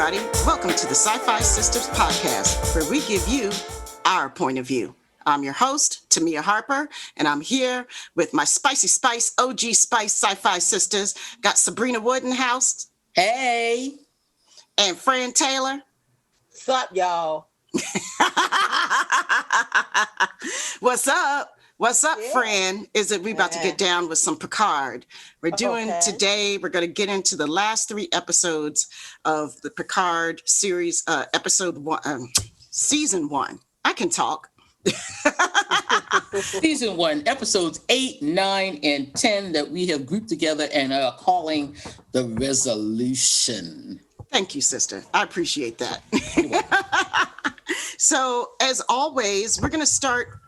everybody. Welcome to the SyFy Sistas podcast, where we give you our point of view. I'm your host, Tamia Harper, and I'm here with my Spicy Spice, OG Spice SyFy Sisters. Got Subrina Woodenhouse. Hey. And FranT Taylor. What's up, y'all? What's up? What's up, friend? Is that we about to get down with some Picard. We're doing today, we're going to get into the last 3 episodes of the Picard series, episode 1, season 1. I can talk. Season 1, episodes 8, 9, and 10 that we have grouped together and are calling The Resolution. Thank you, sister. I appreciate that. So, as always, we're going to start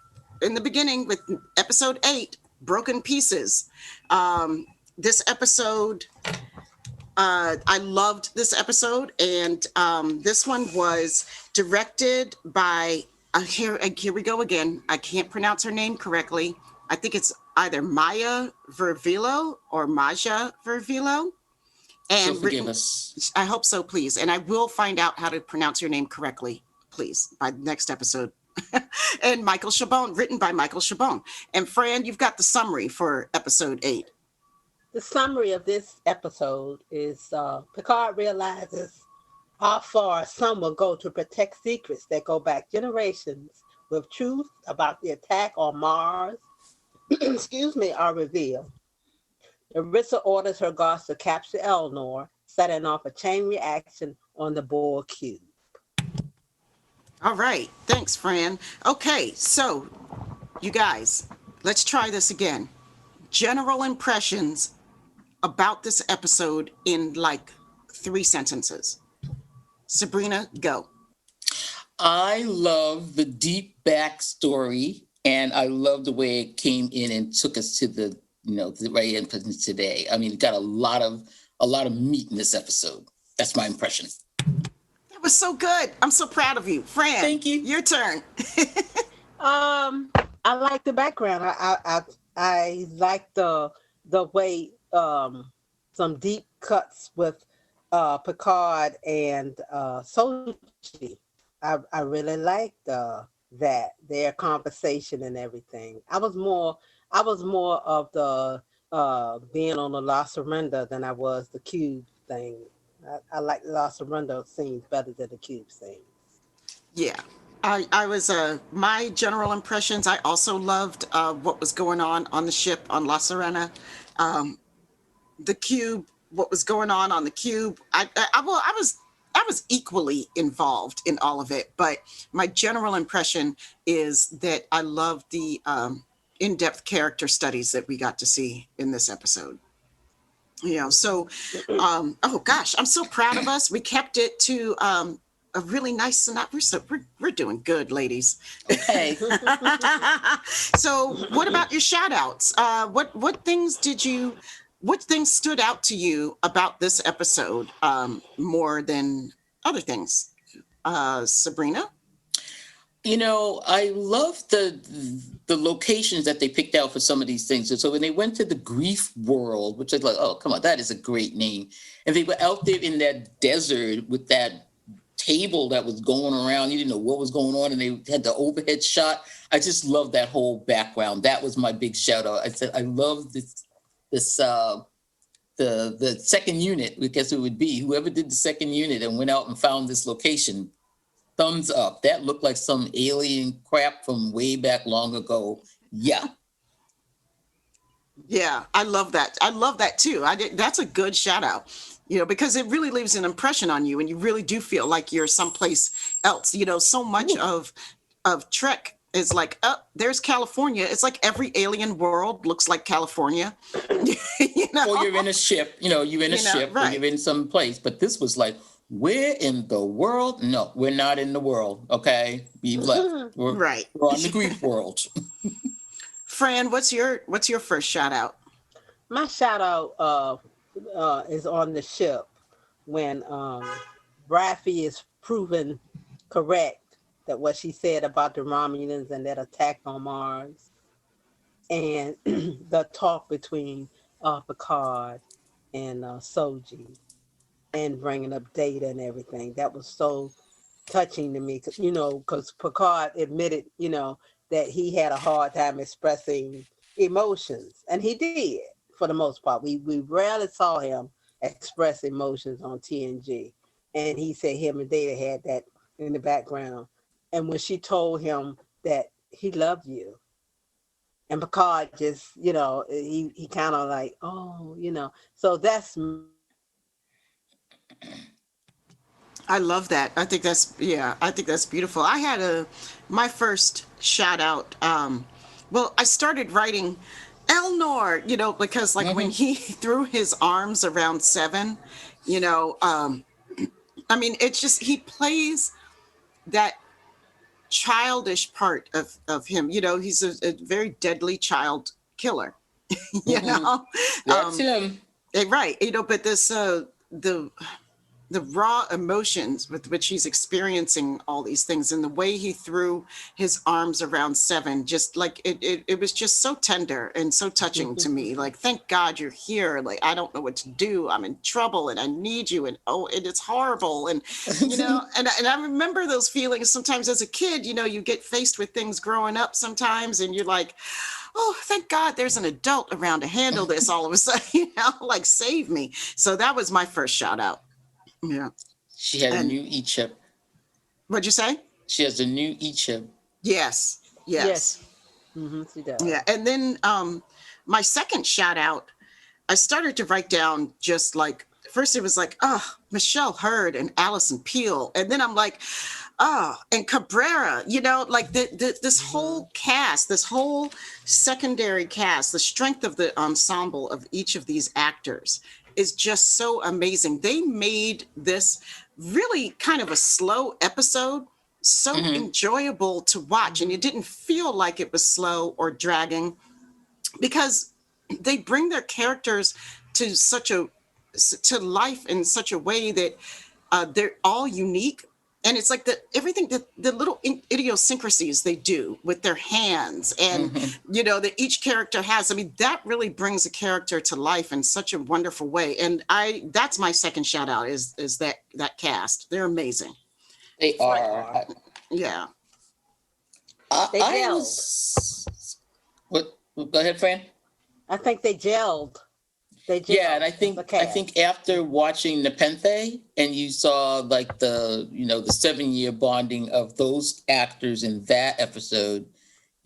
in the beginning with episode 8, Broken Pieces. This episode, I loved this episode, and this one was directed by, here we go again. I can't pronounce her name correctly. I think it's either Maya Vervillo or Maja Vervillo. And so forgive us. I hope so, please. And I will find out how to pronounce your name correctly, please, by the next episode. And Michael Chabon, written by Michael Chabon. And Fran, you've got the summary for episode 8. The summary of this episode is Picard realizes how far some will go to protect secrets that go back generations with truth about the attack on Mars, are revealed. Arissa orders her guards to capture Elnor, setting off a chain reaction on the Borg cube. All right. Thanks, Fran. Okay, so you guys, let's try this again. General impressions about this episode in like 3 sentences. Sabrina, go. I love the deep backstory, and I love the way it came in and took us to the right end today. I mean, it got a lot of meat in this episode. That's my impression. That was so good. I'm so proud of you. Fran, thank you. Your turn. I like the background. I like the way some deep cuts with Picard and Soji. I really liked that their conversation and everything. I was more of the being on the La Surrender than I was the cube thing. I like the La Surrender scenes better than the cube scenes. Yeah. I was, my general impressions, I also loved what was going on the ship on La Serena. The cube, what was going on the cube. I was equally involved in all of it, but my general impression is that I loved the in-depth character studies that we got to see in this episode. So, oh gosh, I'm so proud of us. We kept it to a really nice synopsis. We're doing good, ladies. Okay. So what about your shout outs? What things stood out to you about this episode more than other things? Sabrina? I love the locations that they picked out for some of these things. So when they went to the grief world, which is like, oh, come on, that is a great name. And they were out there in that desert with that table that was going around. You didn't know what was going on, and they had the overhead shot. I just love that whole background. That was my big shout out. I said, I love the second unit, I guess it would be whoever did the second unit and went out and found this location. Thumbs up. That looked like some alien crap from way back long ago. Yeah. Yeah, I love that. I love that too. That's a good shout out, because it really leaves an impression on you, and you really do feel like you're someplace else. So much of Trek is like, oh, there's California. It's like every alien world looks like California. Or you're in a ship, you're in a ship, right. Or you're in some place. But this was like, where in the world? No, we're not in the world. Okay, we've left. We're on the grief world. Fran, what's your first shout out? My shout out is on the ship when Raffi is proven correct that what she said about the Romulans and that attack on Mars, and the talk between Picard and Soji. and bringing up data and everything. That was so touching to me, because Picard admitted, that he had a hard time expressing emotions, and he did for the most part. We rarely saw him express emotions on TNG, and he said him and Data had that in the background. And when she told him that he loved you, and Picard just, he kind of like, oh, so that's I love that. I think that's, yeah, I think that's beautiful. I had my first shout out. Well, I started writing Elnor, because like when he threw his arms around Seven, I mean, it's just, he plays that childish part of him. He's a very deadly child killer, you know? That's him. Right. But this, the raw emotions with which he's experiencing all these things, and the way he threw his arms around Seven, just like it was just so tender and so touching to me. Like, thank God you're here. Like, I don't know what to do. I'm in trouble and I need you. And it's horrible. And, and I remember those feelings sometimes as a kid. You get faced with things growing up sometimes, and you're like, oh, thank God there's an adult around to handle this all of a sudden, like, save me. So that was my first shout out. Yeah. She had a new E-chip. What'd you say? She has a new E-chip. Yes. Mm-hmm, she does. Yeah. And then my second shout out, I started to write down just like, first it was like, Michelle Hurd and Allison Peel. And then I'm like, and Cabrera, like this whole cast, this whole secondary cast, the strength of the ensemble of each of these actors is just so amazing. They made this really kind of a slow episode so enjoyable to watch, and it didn't feel like it was slow or dragging, because they bring their characters to life in such a way that they're all unique. And it's like the little idiosyncrasies they do with their hands, and that each character has. I mean, that really brings a character to life in such a wonderful way. And that's my second shout out is that cast. They're amazing. They are. Yeah. They gelled. What? Go ahead, Fran. I think they gelled. Yeah, and I think after watching Nepenthe, and you saw like the 7-year bonding of those actors in that episode,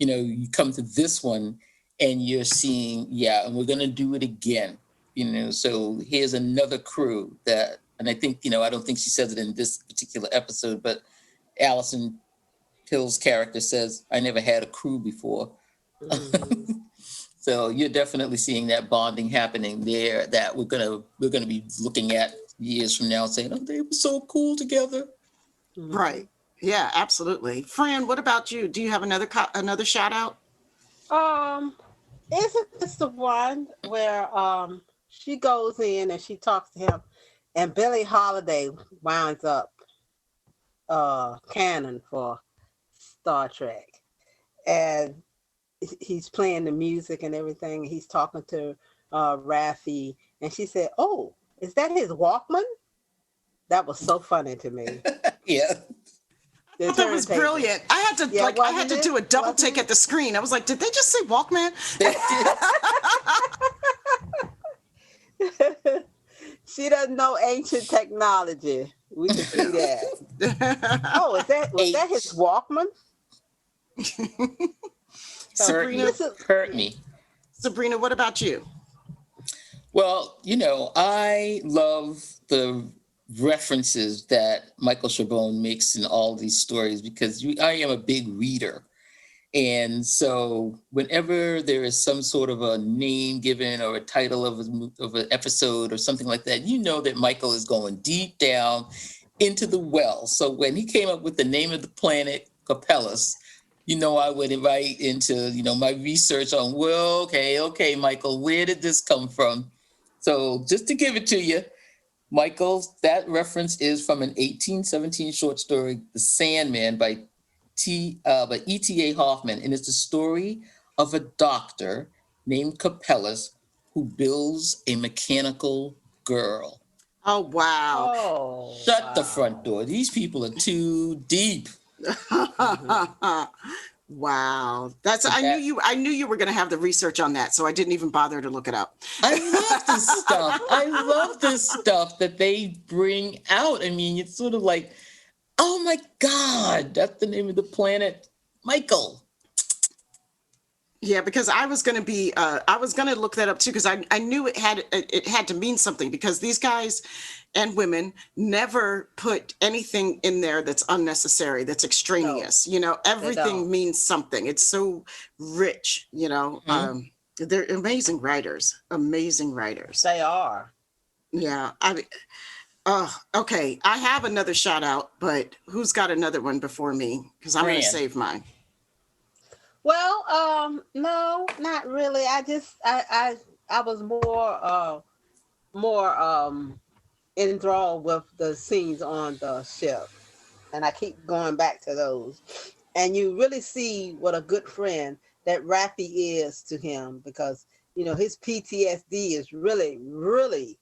you come to this one and you're seeing, and we're gonna do it again. So here's another crew that, and I think, I don't think she says it in this particular episode, but Allison Pill's character says, I never had a crew before. Mm-hmm. So you're definitely seeing that bonding happening there that we're gonna be looking at years from now, saying, "Oh, they were so cool together." Right. Yeah. Absolutely. Fran, what about you? Do you have another shout out? Isn't this the one where she goes in and she talks to him, and Billie Holiday winds up canon for Star Trek, and he's playing the music and everything. He's talking to Raffi, and she said, "Oh, is that his Walkman?" That was so funny to me. Yeah, that was brilliant. I had to do a double take at the screen. I was like, "Did they just say Walkman?" She doesn't know ancient technology. We can see that. Oh, was that his Walkman? Subrina, hurt me. Subrina, what about you? Well, I love the references that Michael Chabon makes in all these stories, because I am a big reader. And so whenever there is some sort of a name given or a title of an episode or something like that, that Michael is going deep down into the well. So when he came up with the name of the planet, Capellus, I went right into, my research on, okay, Michael, where did this come from? So just to give it to you, Michael, that reference is from an 1817 short story, The Sandman by E.T.A. Hoffman. And it's the story of a doctor named Capellus who builds a mechanical girl. Oh, wow. Oh, Shut the wow. front door. These people are too deep. Wow. That's But that I knew you were going to have the research on that, so I didn't even bother to look it up. I love this stuff. I love this stuff that they bring out. I mean, it's sort of like, oh my God, that's the name of the planet, Michael. Yeah, because I was going to be I was going to look that up too because I knew it had to mean something because these guys and women never put anything in there that's unnecessary, that's extraneous. You know, they everything don't. means something. It's so rich, you know. Mhm. They're amazing writers, amazing writers. They are. Yeah. Okay. I have another shout out, but who's got another one before me? Because I'm going to Fran. save mine. Well, no, not really. I was more enthralled with the scenes on the ship, and I keep going back to those. And you really see what a good friend that Raffi is to him because his PTSD is really, really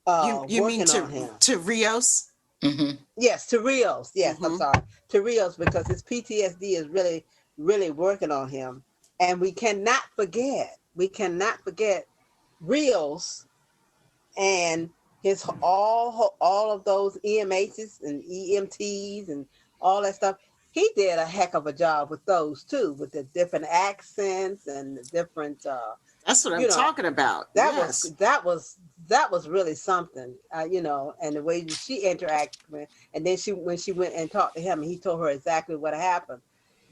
You mean working on him. to Rios? Mm-hmm. Yes, to Rios. Yes, I'm Hmm. sorry. To Rios because his PTSD is really, really working on him. And we cannot forget Rios and his all of those EMHs and EMTs and all that stuff. He did a heck of a job with those too, with the different accents and the different That's what I'm you know, talking about. that was Yes. that was that was really something, and the way she interacted with, and then when she went and talked to him, and he told her exactly what happened.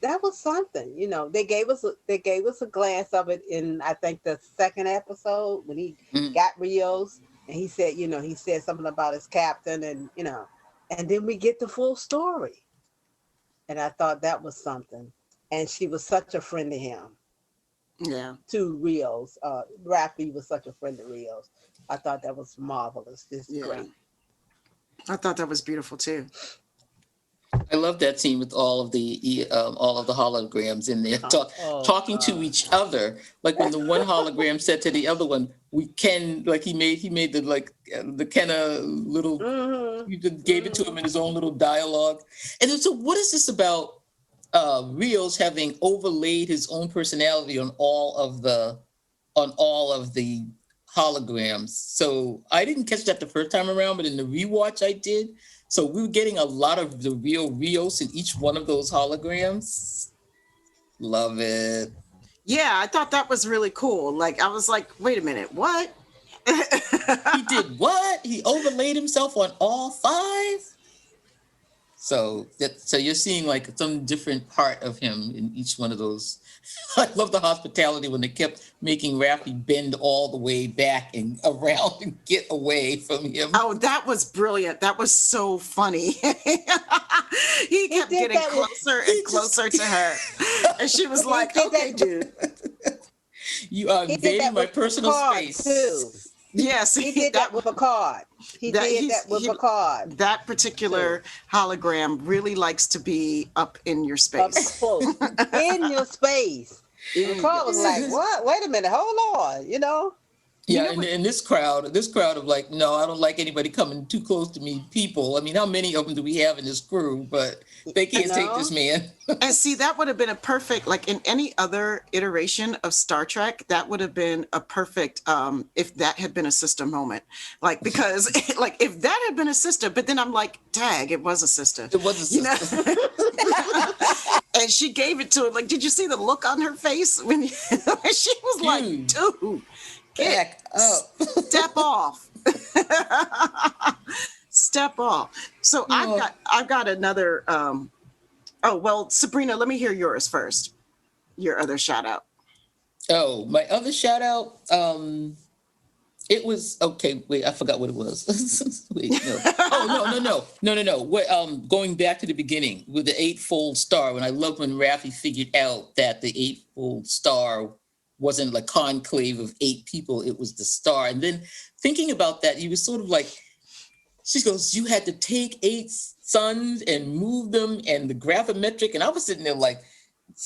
That was something. They gave us a glance of it in I think the second episode when he Mm-hmm. got Rios, and he said something about his captain, and then we get the full story, and I thought that was something. And she was such a friend to him Yeah. to Rios. Raffi was such a friend of Rios. I thought that was marvelous. Just Yeah. great. I thought that was beautiful too. I love that scene with all of the holograms in there Oh talking to God. each other. Like when the one hologram said to the other one, "We can," like he made the kind of little. Mm-hmm. You just gave it to him in his own little dialogue. And then, so, what is this about? Rios having overlaid his own personality on all of the holograms. So I didn't catch that the first time around, but in the rewatch I did. So we were getting a lot of the real Rios in each one of those holograms. Love it. Yeah, I thought that was really cool. Like I was like, wait a minute, what? He did what? He overlaid himself on all five? So you're seeing like some different part of him in each one of those. I love the hospitality when they kept making Raffi bend all the way back and around and get away from him. Oh, that was brilliant. That was so funny. He kept did getting that with- closer and closer to her. And she was like, did okay, that- dude. You are He did invading that my with personal Picard space. too. Yes, He did that with Picard. He did that with Picard. That particular hologram really likes to be up in your Up space. close in your space. In Picard was your like, space. "What? Wait a minute, hold on." Yeah, and this crowd of like, no, I don't like anybody coming too close to me. People, I mean, how many of them do we have in this crew? But they can't take this man. And see, that would have been a perfect, like in any other iteration of Star Trek, that would have been a perfect, if that had been a sister moment. Like, because like if that had been a sister, but then I'm like, tag, it was a sister. It was a sister. And she gave it to him. Like, did you see the look on her face when she was like, dude, Back up. step off. Step off. So I've got another oh well, Sabrina, let me hear yours first. Your other shout out. Oh, my other shout out. It was okay. Wait, I forgot what it was. Wait, no. Oh no. What? Going back to the beginning with the eightfold star. When I loved when Raffi figured out that the eightfold star wasn't like conclave of 8 people. It was the star. And then thinking about that, he was sort of like, she goes, you had to take 8 suns and move them and the gravimetric. And I was sitting there like,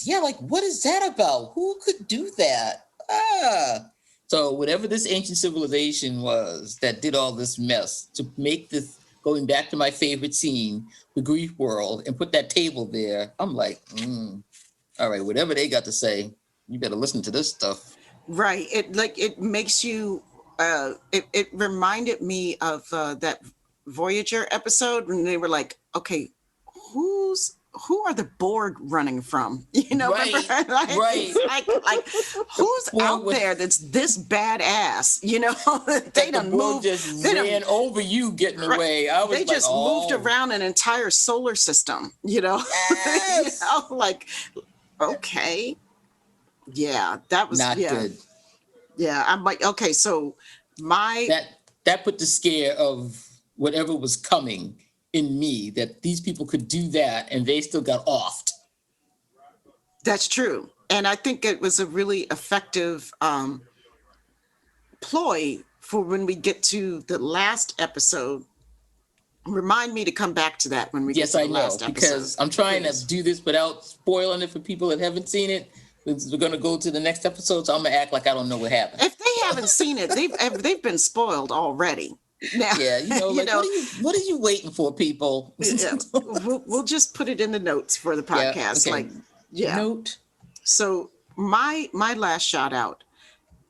yeah, like, what is that about? Who could do that? So whatever this ancient civilization was that did all this mess to make this, going back to my favorite scene, the grief world, and put that table there, I'm like, all right, whatever they got to say, you better listen to this stuff. Right. It makes you it reminded me of that Voyager episode when they were like, okay, who are the Borg running from? You know, Right, remember? right. Like who's out there that's this badass? You know, they done the moved. Just they ran over you getting away. I was they like, just moved around an entire solar system. You know, Yes. you know, like okay, yeah, that was Not good. Yeah, I'm like, okay, so my That put the scare of whatever was coming in me, that these people could do that and they still got offed. That's true. And I think it was a really effective ploy for when we get to the last episode. Remind me to come back to that when we get to the last episode. Because I'm trying Please. to do this without spoiling it for people that haven't seen it. We're going to go to the next episode, so I'm going to act like I don't know what happened. If they haven't seen it, they've been spoiled already. Now, Yeah, like, what are you waiting for, people? Yeah, we'll just put it in the notes for the podcast. Note. So my last shout out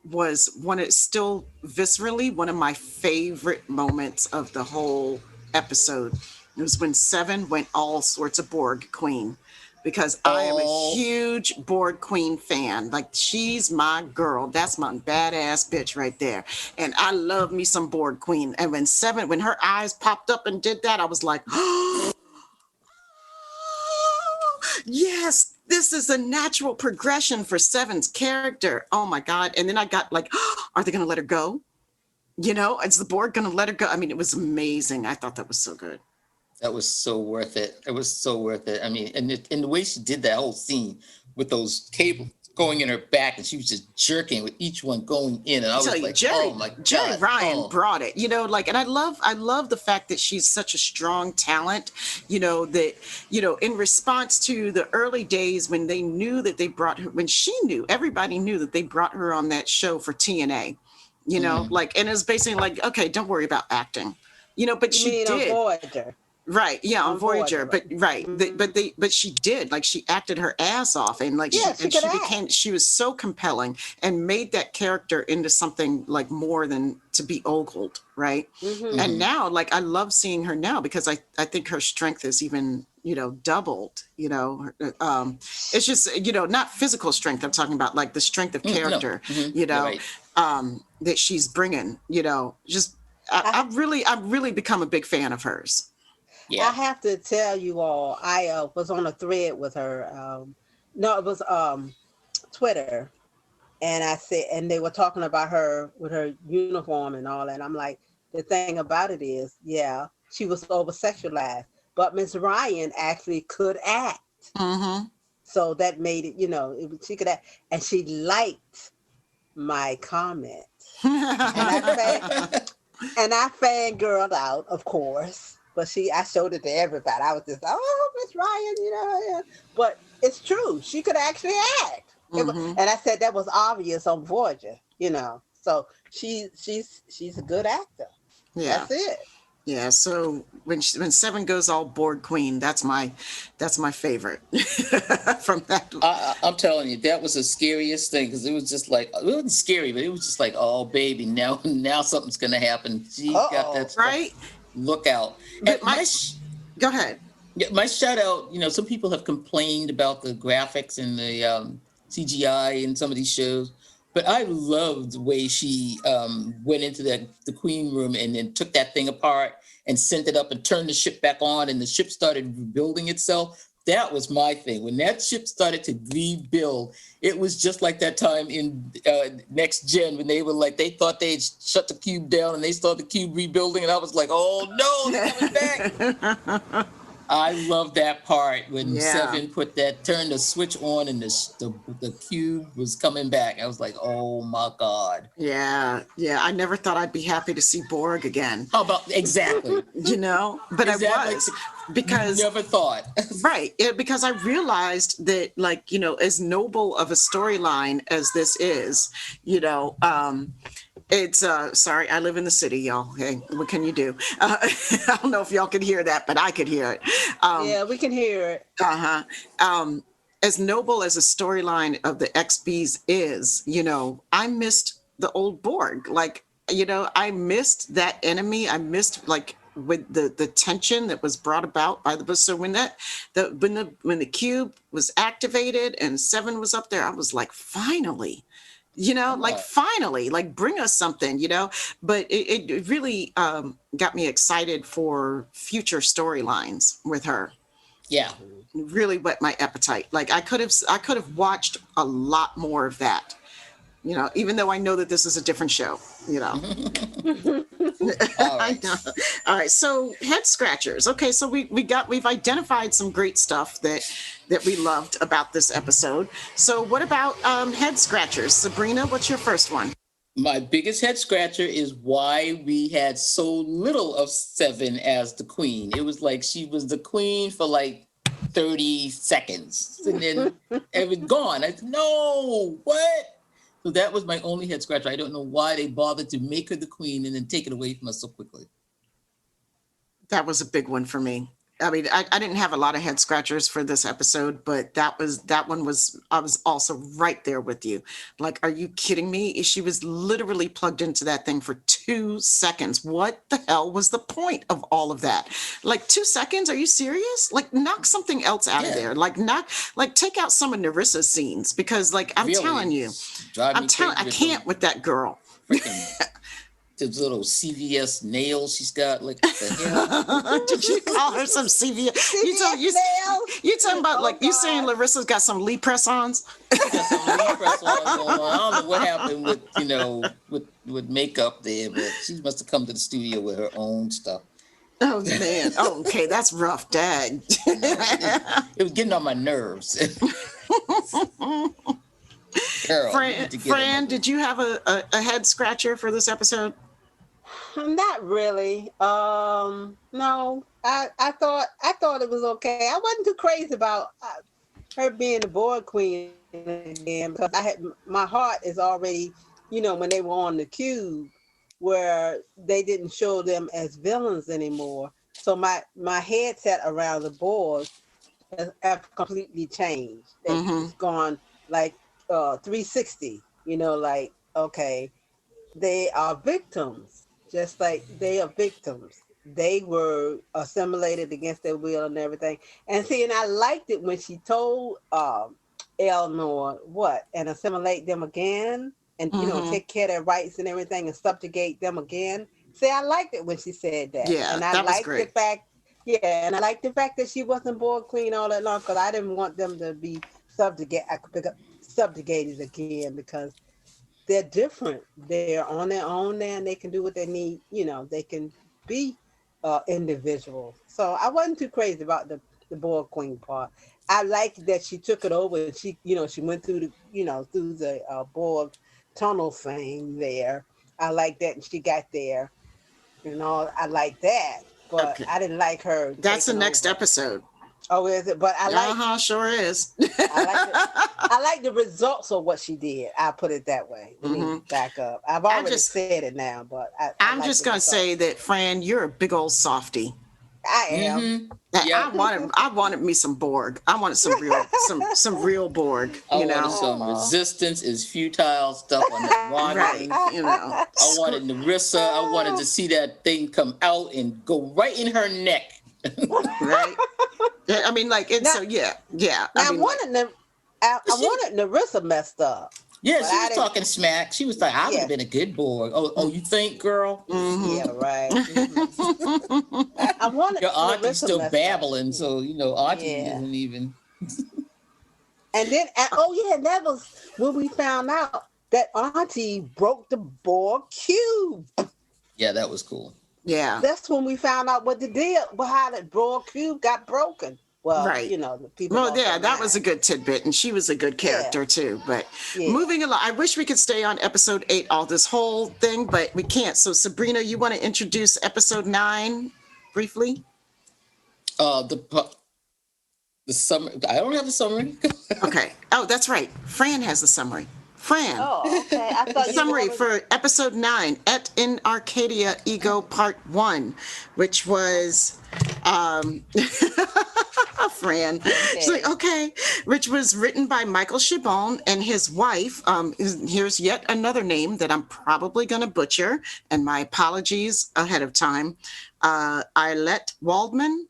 was one. It's still viscerally one of my favorite moments of the whole episode. It was when Seven went all sorts of Borg Queen, because I am a huge Borg Queen fan. Like, she's my girl. That's my badass bitch right there. And I love me some Borg Queen. And when her eyes popped up and did that, I was like, oh, yes, this is a natural progression for Seven's character. Oh my God. And then I got like, oh, are they going to let her go? You know, is the Borg going to let her go? I mean, it was amazing. I thought that was so good. That was so worth it. It was so worth it. I mean, and the way she did that whole scene with those cables going in her back, and she was just jerking with each one going in, and I was like, oh my God. Jerry Ryan brought it, you know, like, and I love the fact that she's such a strong talent, you know, that, you know, in response to the early days when they knew that they brought her, when everybody knew that they brought her on that show for TNA, you know, like, and it was basically like, okay, don't worry about acting, you know, but she did. Voyager. Right, yeah, on Voyager, but right, but she did, like, she acted her ass off, and like, she was so compelling and made that character into something like more than to be ogled, right? And now, like, I love seeing her now because I think her strength is even, you know, doubled, you know, it's just, you know, not physical strength I'm talking about, like the strength of character, you know, that she's bringing, you know, just, I've really become a big fan of hers. Yeah. I have to tell you all, I was on a thread with her. No, it was Twitter. And I said, and they were talking about her with her uniform and all that. And I'm like, the thing about it is, yeah, she was over sexualized, but Miss Ryan actually could act. So that made it, you know, she could act. And she liked my comment. And I fangirled out, of course. But I showed it to everybody. I was just, oh, Miss Ryan, you know. Yeah. But it's true. She could actually act. And I said that was obvious on Voyager, you know. So she's a good actor. Yeah. That's it. Yeah. So when Seven goes all Borg Queen, that's my favorite from that. I'm telling you, that was the scariest thing, because it was just like, it wasn't scary, but it was just like, oh baby, now something's gonna happen. She got that stuff. Right. Look out. Go ahead. Yeah, my shout out, you know, some people have complained about the graphics and the CGI in some of these shows, but I loved the way she went into the Queen room and then took that thing apart and sent it up and turned the ship back on, and the ship started rebuilding itself. That was my thing. When that ship started to rebuild, it was just like that time in Next Gen when they were like, they thought they'd shut the cube down and they saw the cube rebuilding, and I was like, oh no, they're coming back. I love that part when Yeah. Seven turned the switch on and the cube was coming back. I was like, oh my God. Yeah, yeah. I never thought I'd be happy to see Borg again, How about exactly? but I Exactly. was because Never thought. right, because I realized that, like, as noble of a storyline as this is, you know, it's sorry, I live in the city, y'all. Hey, what can you do? I don't know if y'all could hear that, but I could hear it. Yeah, we can hear it. Uh-huh. As noble as a storyline of the XBs is, I missed the old Borg. Like, I missed that enemy. I missed, like, with the tension that was brought about by so when the cube was activated and Seven was up there, I was like, finally. Like, finally, like, bring us something, but it really got me excited for future storylines with her. Yeah. Really whet my appetite. Like, I could have watched a lot more of that, even though I know that this is a different show, All I right. know. All right, so head scratchers. Okay, so we've identified some great stuff that we loved about this episode. So what about head scratchers? Subrina, what's your first one? My biggest head scratcher is why we had so little of Seven as the queen. It was like she was the queen for like 30 seconds and then it was gone. I said, no, what? So that was my only head scratcher. I don't know why they bothered to make her the queen and then take it away from us so quickly. That was a big one for me. I mean, I didn't have a lot of head scratchers for this episode, but that one was, I was also right there with you. Like, are you kidding me? She was literally plugged into that thing for 2 seconds. What the hell was the point of all of that? Like, 2 seconds? Are you serious? Like, knock something else out of there. Like, take out some of Narissa's scenes, because, like, I'm Really? telling you, I can't with that girl. Freaking those little CVS nails she's got, like, what the hell? Did you call her some CVS? You talking about, like, you saying Larissa's got some Lee press-ons? Got some Lee press-ons going on. I don't know what happened with makeup there, but she must have come to the studio with her own stuff. Oh, man. Oh, okay, that's rough, dag. It was getting on my nerves. Girl, Fran, did you have a head scratcher for this episode? Not really. No. I thought it was okay. I wasn't too crazy about her being the Borg queen again, because my heart is already, when they were on the cube, where they didn't show them as villains anymore. So my headset around the Borg have completely changed. It's gone like 360. Like, okay, they are victims. Just like they are victims. They were assimilated against their will and everything. And I liked it when she told Eleanor and assimilate them again, and take care of their rights and everything, and subjugate them again. I liked it when she said that. Yeah, and I that was liked great. and I liked the fact that she wasn't Borg queen all that long, because I didn't want them to be subjugated again, because they're different. They're on their own now, and they can do what they need. They can be individuals. So I wasn't too crazy about the Borg queen part. I liked that she took it over, and she went through the Borg tunnel thing there. I like that, and she got there. I like that, but Okay. I didn't like her. That's the next over. episode. Oh, is it? But I like. Sure is. I like the results of what she did. I put it that way. Let me back up. I've already said it now, but I'm like just gonna say that, Fran, you're a big old softie. I am. Yeah. I wanted me some Borg. I wanted some real some real Borg. I wanted some resistance is futile stuff on that wand. Right. I wanted Narissa. I wanted to see that thing come out and go right in her neck. Right. Yeah, I mean, like, it's yeah. I wanted Narissa messed up. Yeah, she was talking smack. She was like, I would have been a good Borg. Oh, you think, girl? Yeah, right. I wanted your auntie's Narissa still babbling, so auntie isn't even. And then, that was when we found out that auntie broke the Borg cube. Yeah, that was cool. Yeah. That's when we found out what the deal, how the Royal Cube got broken. Well, Right. the people Well, lost yeah, their that was a minds. good tidbit, and she was a good Yeah, character too. But yeah. moving along, I wish we could stay on episode 8 all this whole thing, but we can't. So, Sabrina, you want to introduce episode 9 briefly? The summary. I don't have a summary. Okay. Oh, that's right. Fran has the summary. Fran, Oh, okay. I thought you summary wanted. for episode 9, Et in Arcadia Ego Part 1, which was Fran. She's like, okay, which was written by Michael Chabon and his wife. Here's yet another name that I'm probably going to butcher, and my apologies ahead of time. Eilette Waldman.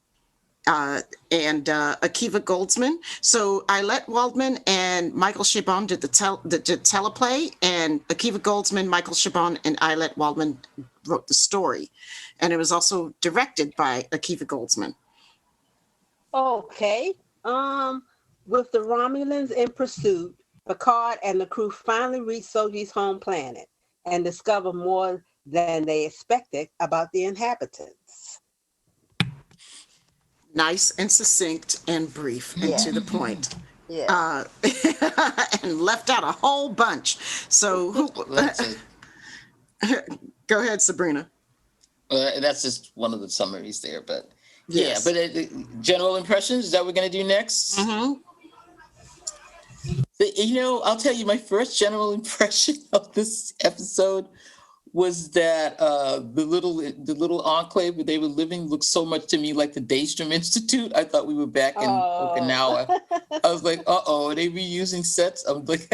And Akiva Goldsman. So Eilette Waldman and Michael Chabon did the teleplay, and Akiva Goldsman, Michael Chabon, and Eilette Waldman wrote the story. And it was also directed by Akiva Goldsman. Okay. With the Romulans in pursuit, Picard and the crew finally reach Soji's home planet and discover more than they expected about the inhabitants. Nice and succinct and brief and to the point. Yeah. And left out a whole bunch. So go ahead, Sabrina. That's just one of the summaries there, but Yes. yeah. But general impressions, is that what we're going to do next? Mm-hmm. I'll tell you, my first general impression of this episode was that the little enclave where they were living looked so much to me like the Daystrom Institute. I thought we were back in Okinawa. I was like, are they reusing sets? I'm like,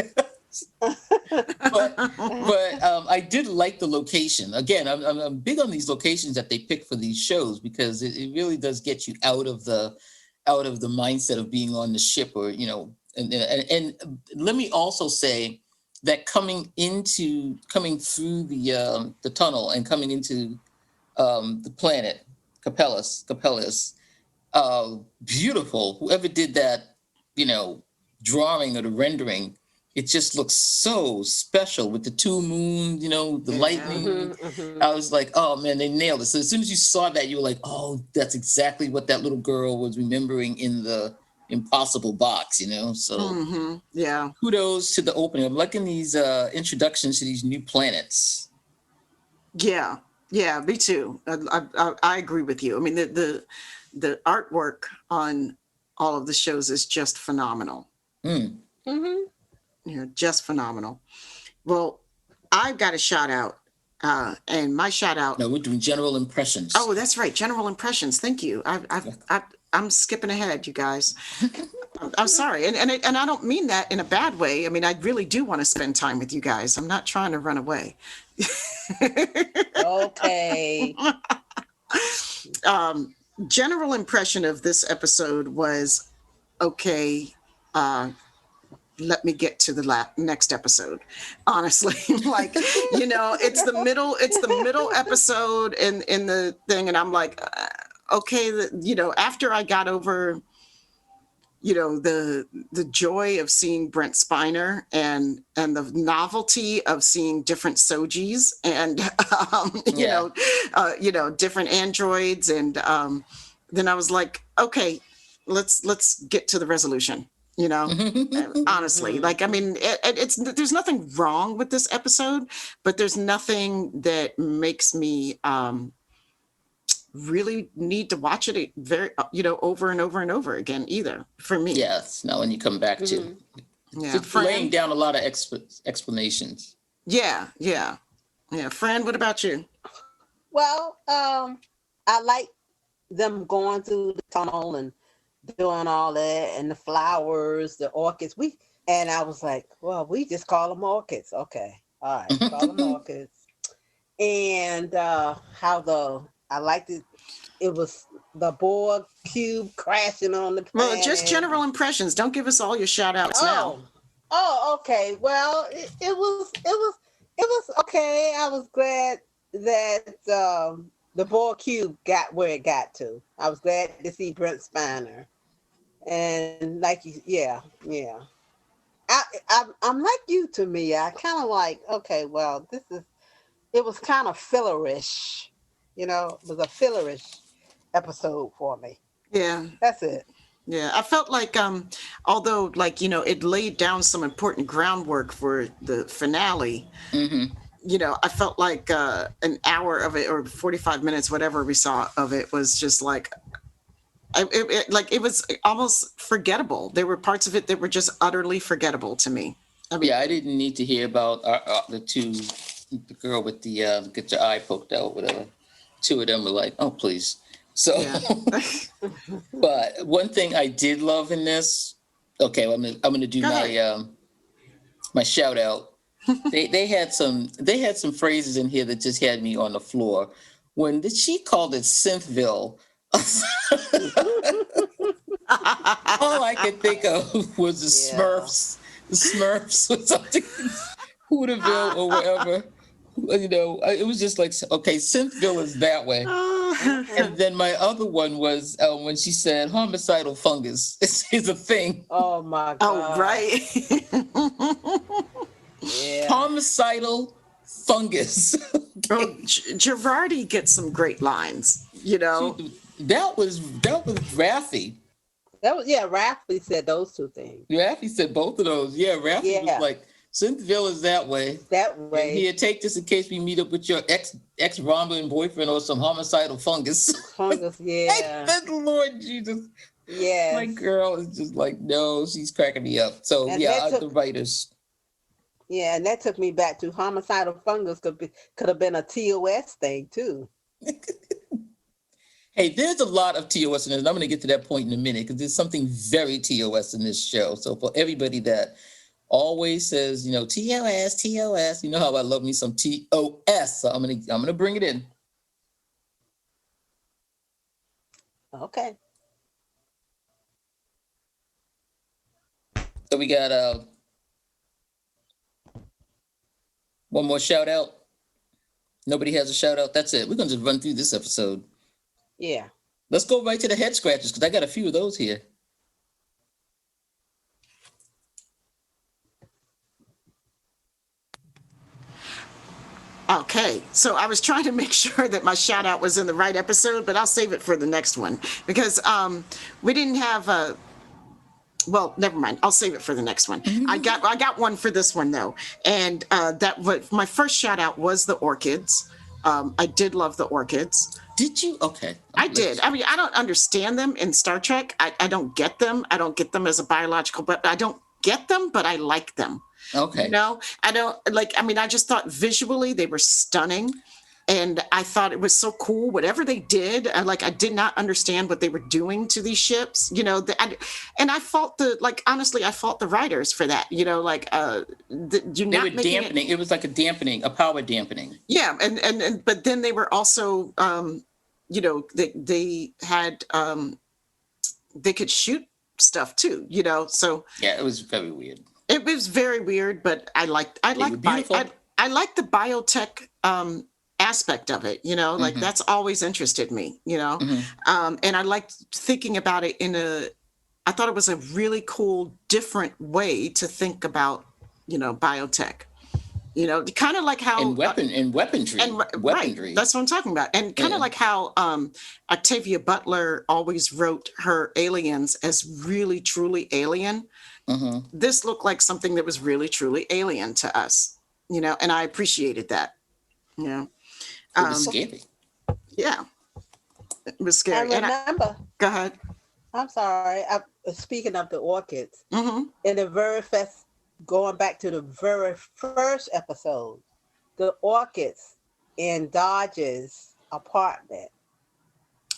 but I did like the location. Again, I'm big on these locations that they pick for these shows, because it really does get you out of the mindset of being on the ship, or and let me also say that coming through the tunnel and coming into the planet Capellus, beautiful. Whoever did that, drawing or the rendering, it just looks so special with the two moons, the lightning. Mm-hmm. I was like, oh man, they nailed it. So as soon as you saw that, you were like, oh, that's exactly what that little girl was remembering in the Impossible box, So Yeah. Kudos to the opening. I'm liking these introductions to these new planets. Yeah, me too. I agree with you. I mean, the artwork on all of the shows is just phenomenal. Just phenomenal. Well, I've got a shout out, and my shout out. No, we're doing general impressions. Oh, that's right, general impressions. Thank you. I'm skipping ahead, you guys. I'm sorry, and I don't mean that in a bad way. I mean, I really do want to spend time with you guys. I'm not trying to run away. Okay. General impression of this episode was, okay, let me get to the next episode. Honestly, it's the middle episode in the thing, and I'm like, okay, after I got over, the joy of seeing Brent Spiner and the novelty of seeing different Sojis and different androids, and then I was like, okay, let's get to the resolution. Honestly, I mean, there's nothing wrong with this episode, but there's nothing that makes me really need to watch it very over and over and over again either, for me. Yes, now when you come back to laying down a lot of explanations. Yeah. Fran, what about you? Well, I like them going through the tunnel and doing all that, and the flowers, the orchids. And I was like, well, we just call them orchids. Okay. All right. Call them orchids. And I liked it. It was the Borg cube crashing on the planet. Well, just general impressions. Don't give us all your shout outs now. Oh, okay. Well, it was okay. I was glad that the Borg cube got where it got to. I was glad to see Brent Spiner. And I'm like you, Tamia. I kind of like, okay, well, it was kind of fillerish. You know, it was a fillerish episode for me. Yeah. That's it. Yeah, I felt like although like it laid down some important groundwork for the finale. Mm-hmm. I felt like an hour of it or 45 minutes, whatever we saw of it, was just like it was almost forgettable. There were parts of it that were just utterly forgettable to me. I mean, Yeah, I didn't need to hear about the girl with the get your eye poked out, whatever. Two of them were like, oh, please. So, yeah. but one thing I did love in this, okay, I'm gonna do Go ahead. my shout out. They had some phrases in here that just had me on the floor. When she called it Synthville, all I could think of was the Smurfs or something, Hooterville or whatever. It was just like, okay, Synthville is that way. And then my other one was when she said homicidal fungus is a thing. Oh my God. Oh, right. Yeah. Homicidal fungus. Oh, Girardi gets some great lines, That was Raffi. Raffi said those two things. Raffi said both of those. Yeah, Raffi was like, Synthville is that way. That way. And here, take this in case we meet up with your ex Romulan boyfriend or some homicidal fungus. Fungus, yeah. Good Lord Jesus. Yeah. My girl is just like, no, she's cracking me up. So And the writers. Yeah, and that took me back to homicidal fungus could have been a TOS thing too. Hey, there's a lot of TOS in this, and I'm going to get to that point in a minute because there's something very TOS in this show. So for everybody that always says, TOS, you know how I love me some TOS. So I'm gonna bring it in. Okay. So we got one more shout out. Nobody has a shout out. That's it. We're gonna just run through this episode. Yeah. Let's go right to the head scratches because I got a few of those here. Okay, so I was trying to make sure that my shout out was in the right episode, but I'll save it for the next one because we didn't have a. Well, never mind. I'll save it for the next one. I got one for this one though, and my first shout out was the orchids. I did love the orchids. Did you? Okay. I did. I mean, I don't understand them in Star Trek. I don't get them. I don't get them as a biological, but I don't get them, but I like them. Okay. I don't I just thought visually they were stunning. And I thought it was so cool, whatever they did. I did not understand what they were doing to these ships, and I fault honestly, I fault the writers for that, they were dampening. It was like a power dampening. Yeah. And but then they were also, they had, they could shoot stuff too, so. Yeah, it was very weird. It was very weird, but I liked the biotech, aspect of it, Mm-hmm. that's always interested me, Mm-hmm. and I liked thinking about it I thought it was a really cool, different way to think about, biotech, kind of like how weaponry. Right, that's what I'm talking about. And kind of like how Octavia Butler always wrote her aliens as really, truly alien. Mm-hmm. This looked like something that was really, truly alien to us, and I appreciated that. It was scary. Yeah, it was scary. I remember. Go ahead. I'm sorry. Speaking of the orchids, Mm-hmm. in the going back to the very first episode, the orchids in Dodge's apartment.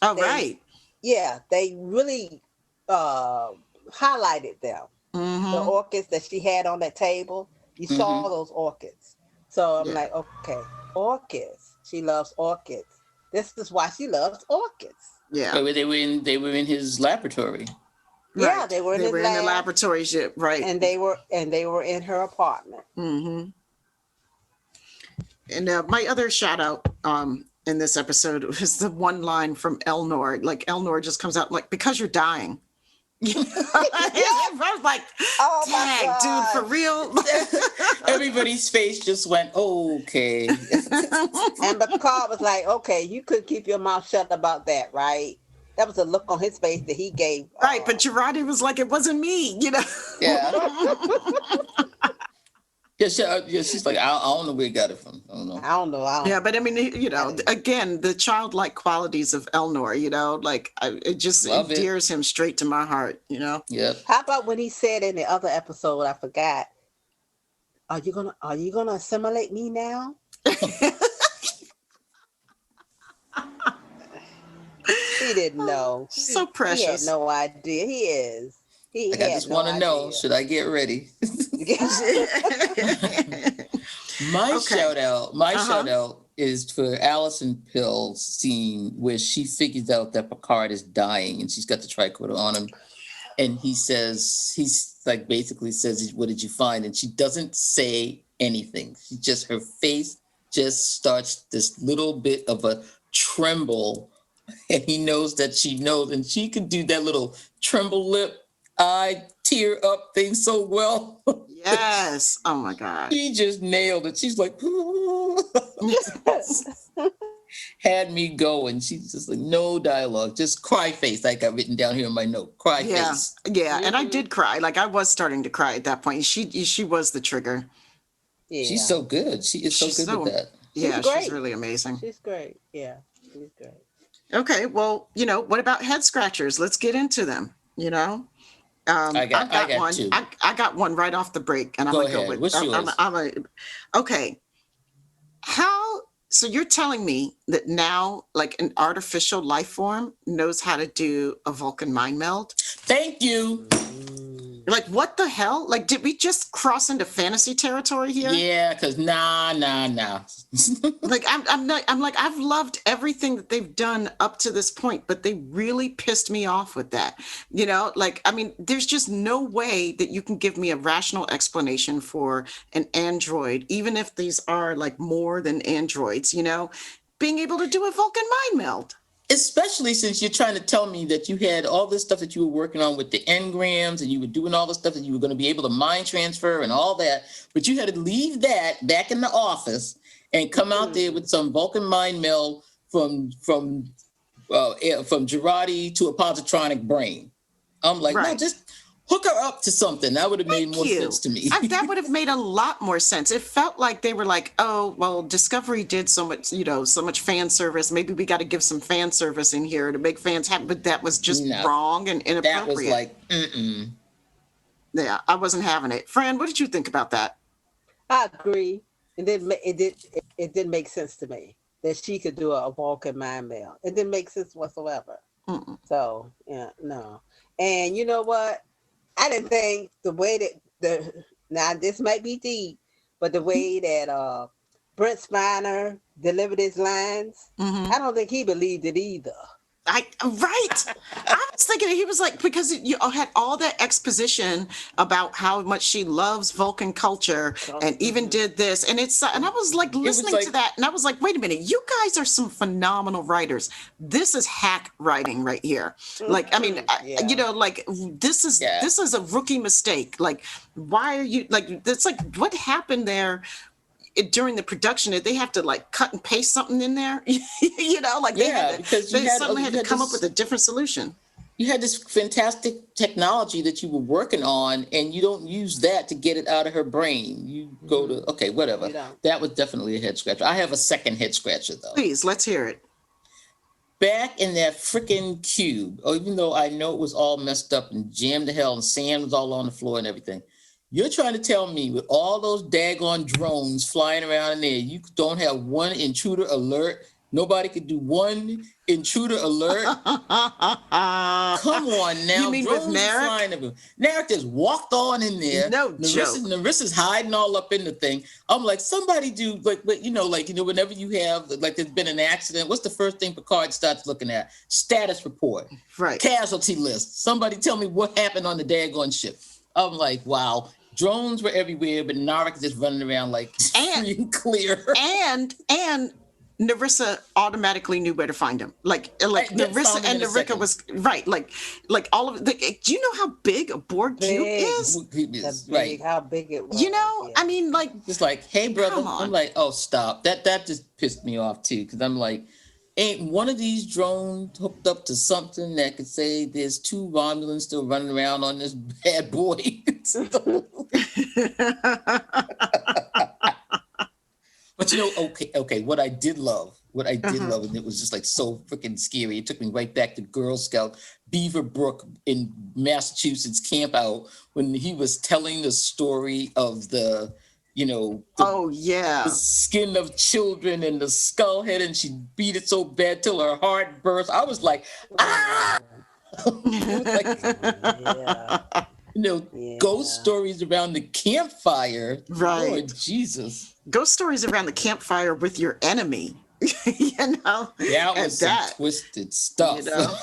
Oh, right. Yeah, they really highlighted them. Mm-hmm. The orchids that she had on that table, you Mm-hmm. saw those orchids. So I'm Yeah. like, okay, orchids. She loves orchids. This is why she loves orchids. Yeah. But they were in his laboratory. Yeah, Right. they were in his the lab, laboratory ship, right? and they were in her apartment. Mm-hmm. And my other shout out in this episode was the one line from Elnor. Like Elnor just comes out like, because you're dying, I was like, Oh my dang, dude, for God. real? Everybody's face just went, okay. And Picard was like, okay, you could keep your mouth shut about that, right? That was a look on his face that he gave. Right, but Girardi was like, it wasn't me, you know? Yeah. Yeah, she's like, I don't know where he got it from. I don't know. I don't know. Yeah, but I mean, you know, again, the childlike qualities of Elnor, you know, like it just Love it. endears him straight to my heart, you know? Yep. How about when he said in the other episode, I forgot, are you gonna assimilate me now? He didn't know. So He had precious. no idea. He is. He Like, I had just no want to know, idea. should I get ready? My Okay. shout out, Uh-huh. shout out is for Alison Pill's scene where she figures out that Picard is dying and she's got the tricorder on him. And he's like basically says, what did you find? And she doesn't say anything. Her face just starts this little bit of a tremble. And he knows that she knows, and she can do that little tremble lip, eye tear up thing so well. Yes. Oh my God. She just nailed it. She's like, had me going. She's just like, no dialogue, just cry face. I got written down here in my note, cry Yeah. face. Yeah. And I did cry. Like I was starting to cry at that point. She was the trigger. Yeah. She's so good. She is so She's good so- with that. Yeah, great. she's really amazing. She's great. Yeah, she's great. Okay, well, you know, what about head scratchers? Let's get into them, you know? I got one. two. I got one right off the break, and I'm Go gonna go ahead. with. What's yours? Okay. So you're telling me that now, like an artificial life form knows how to do a Vulcan mind meld? Thank you. Like, what the hell? Like, did we just cross into fantasy territory here? Yeah, because nah. Like, I'm like, I've loved everything that they've done up to this point, but they really pissed me off with that. You know, like, I mean, there's just no way that you can give me a rational explanation for an android, even if these are like more than androids, you know, being able to do a Vulcan mind meld. Especially since you're trying to tell me that you had all this stuff that you were working on with the engrams and you were doing all the stuff that you were going to be able to mind transfer and all that, but you had to leave that back in the office and come out there with some Vulcan mind meld from Girardi to a positronic brain. I'm like, Right. no, just hook her up to something. That would have made Thank more you. sense to me. That would have made a lot more sense. It felt like they were like, oh, well, Discovery did so much, you know, so much fan service. Maybe we got to give some fan service in here to make fans happy. But that was just No. wrong and inappropriate. That was like, mm-mm. Yeah, I wasn't having it. Fran, what did you think about that? I agree. It didn't make sense to me that she could do a Vulcan mind meld. It didn't make sense whatsoever. Mm-mm. So yeah, no. And you know what? I didn't think the way that now this might be deep, but the way that Brent Spiner delivered his lines, Mhm. I don't think he believed it either. Right. I was thinking he was like, because you had all that exposition about how much she loves Vulcan culture and even did this. And and I was like listening to that. And I was like, wait a minute, you guys are some phenomenal writers. This is hack writing right here. Like, I mean, Yeah. you know, like this is a rookie mistake. Like, why are you like, it's like, what happened there? During the production, did they have to like cut and paste something in there? You know, like they suddenly had to come up with a different solution. You had this fantastic technology that you were working on, and you don't use that to get it out of her brain. You go to, okay, whatever. That was definitely a head scratcher. I have a second head scratcher, though. Please, let's hear it. Back in that freaking cube, even though I know it was all messed up and jammed to hell and sand was all on the floor and everything, you're trying to tell me with all those daggone drones flying around in there, you don't have one intruder alert? Nobody could do one intruder alert? Come on now. You mean drones with Narek? Narek just walked on in there. No joke. Narissa's hiding all up in the thing. I'm like, somebody do, whenever you have, like there's been an accident, what's the first thing Picard starts looking at? Status report. Right. Casualty list. Somebody tell me what happened on the daggone ship. I'm like, wow, drones were everywhere, but Narek is just running around like free and clear. And Narissa automatically knew where to find him. Like Narissa Found him and in a Narika second. was right. Like all of the. Do you know how big a Borg cube Big. is? Right. How big it was. You know, Yeah. I mean, like, It's like, hey, brother. Come on. I'm like, oh, stop. That just pissed me off too, because I'm like, ain't one of these drones hooked up to something that could say there's 2 Romulans still running around on this bad boy? But okay. What I did love, and it was just like so freaking scary. It took me right back to Girl Scout Beaver Brook in Massachusetts camp out when he was telling the story of the oh yeah, the skin of children and the skull head, and she beat it so bad till her heart burst. I was like, ah! Yeah. Ghost stories around the campfire. Right. Lord Jesus. Ghost stories around the campfire with your enemy. You know, That was some twisted stuff. You know?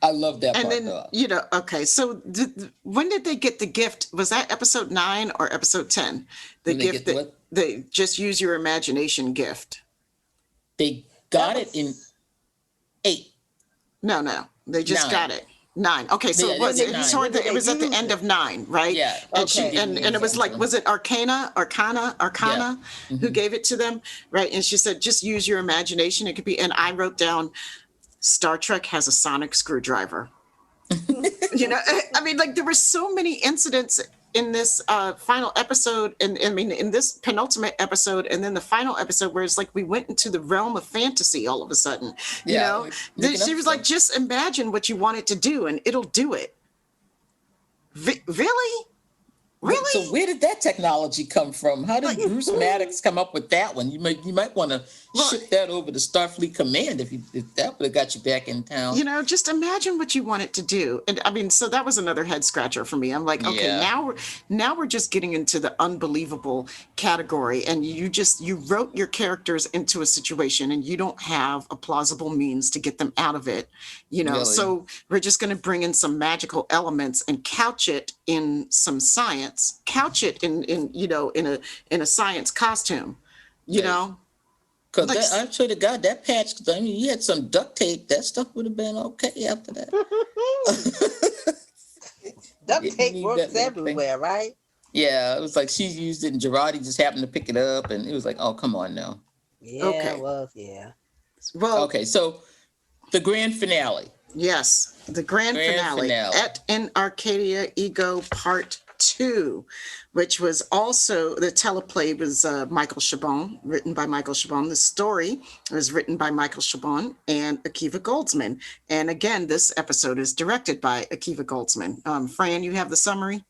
I love that And part. then, Though. okay, so when did they get the gift? Was that episode 9 or episode 10? The When they gift get that what? they just use your imagination gift. They got it in 8. No, they just 9. got it. 9. Okay, so Yeah, it was they did 9. it was at the end of 9, right? Yeah. And Okay. and it was like, was it Arcana who gave it to them, right? And she said, just use your imagination. It could be, and I wrote down, Star Trek has a sonic screwdriver. You know, I mean, like there were so many incidents in this final episode, and I mean in this penultimate episode, and then the final episode, where it's like we went into the realm of fantasy all of a sudden. You know, she was like, just imagine what you want it to do, and it'll do it. Really? So where did that technology come from? How did Bruce Maddox come up with that one? You might want to ship that over to Starfleet Command if that would have got you back in town. You know, just imagine what you want it to do. And I mean, so that was another head scratcher for me. I'm like, okay, now we're just getting into the unbelievable category, and you wrote your characters into a situation and you don't have a plausible means to get them out of it. You know, Really? So we're just going to bring in some magical elements and couch it in some science, couch it in a science costume, you know. Because I'm sure to God that patch, because I mean, you had some duct tape, that stuff would have been okay after that. Duct tape works everywhere, right? Yeah, it was like she used it and Girardi just happened to pick it up, and it was like, oh, come on now. Yeah, Okay. it was, yeah. Well, Okay, so the grand finale. yes, the grand finale. Et in Arcadia Ego Part 2, which was also, the teleplay was Michael Chabon, written by Michael Chabon. The story was written by Michael Chabon and Akiva Goldsman. And again, this episode is directed by Akiva Goldsman. Fran, you have the summary?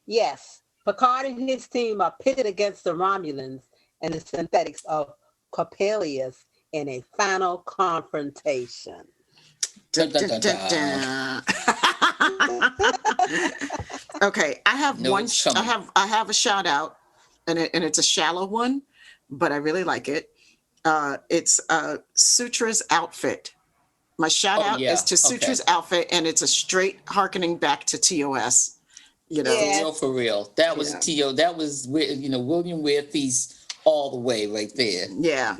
Yes. Picard and his team are pitted against the Romulans and the synthetics of Coppelius in a final confrontation. Dun, dun, dun, dun. Dun. Okay, I have No, one. it's coming. I have a shout out, and it's a shallow one, but I really like it. It's Sutra's outfit. My shout out is to Sutra's outfit, and it's a straight harkening back to TOS. You know, Yeah. For real. That was T.O. That was William Ware Feast all the way right there. yeah,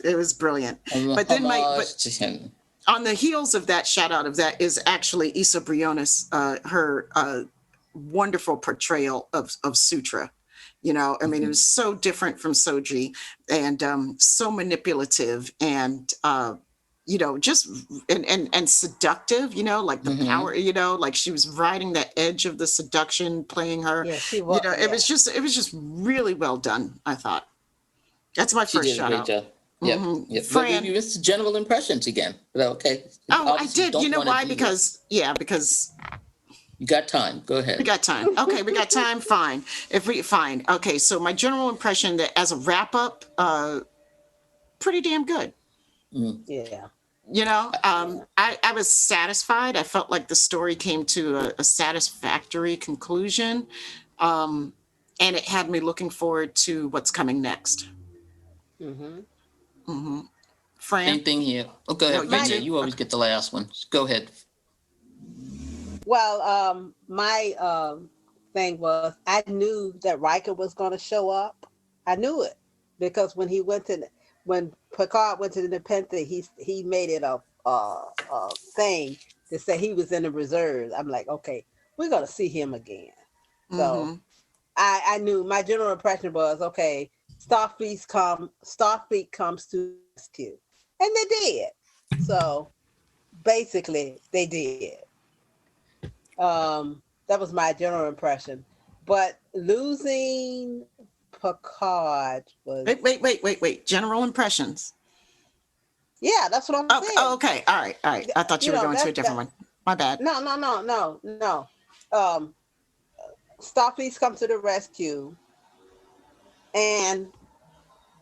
it was brilliant. But then To him. on the heels of that, shout out of that is actually Issa Briones, her wonderful portrayal of Sutra. You know, I mean, it was so different from Soji, and so manipulative, and you know, just and seductive. You know, like the power. You know, like she was riding that edge of the seduction, playing her. Yeah, she was. You know, it was just really well done, I thought. That's my She first did a shout great out. job. Yep. Fran. But it's general impressions again. But okay. Oh, I Obviously, did. don't You know wanna why? do Because you got time. Go ahead. we got time. Okay, we got time. Fine. Fine. Okay, so my general impression that as a wrap up, pretty damn good. Yeah. You know, I was satisfied. I felt like the story came to a satisfactory conclusion, and it had me looking forward to what's coming next. Fran. Same thing here. Oh, go ahead. No, Virginia, you- you always get the last one. Go ahead. Well, my thing was I knew that Riker was going to show up. I knew it. because when Picard went to the Nepenthe, he made it a thing to say he was in the reserves. I'm like, okay, we're gonna see him again. So Mm-hmm. I knew my general impression was, okay, Starfleet comes to rescue, and they did. So basically, they did. That was my general impression. But losing Picard was, Wait. General impressions. yeah, that's what I'm Oh, saying. okay. All right. All right. I thought You you were know, going to a different one. My bad. no. Um, Starfleet comes to the rescue, and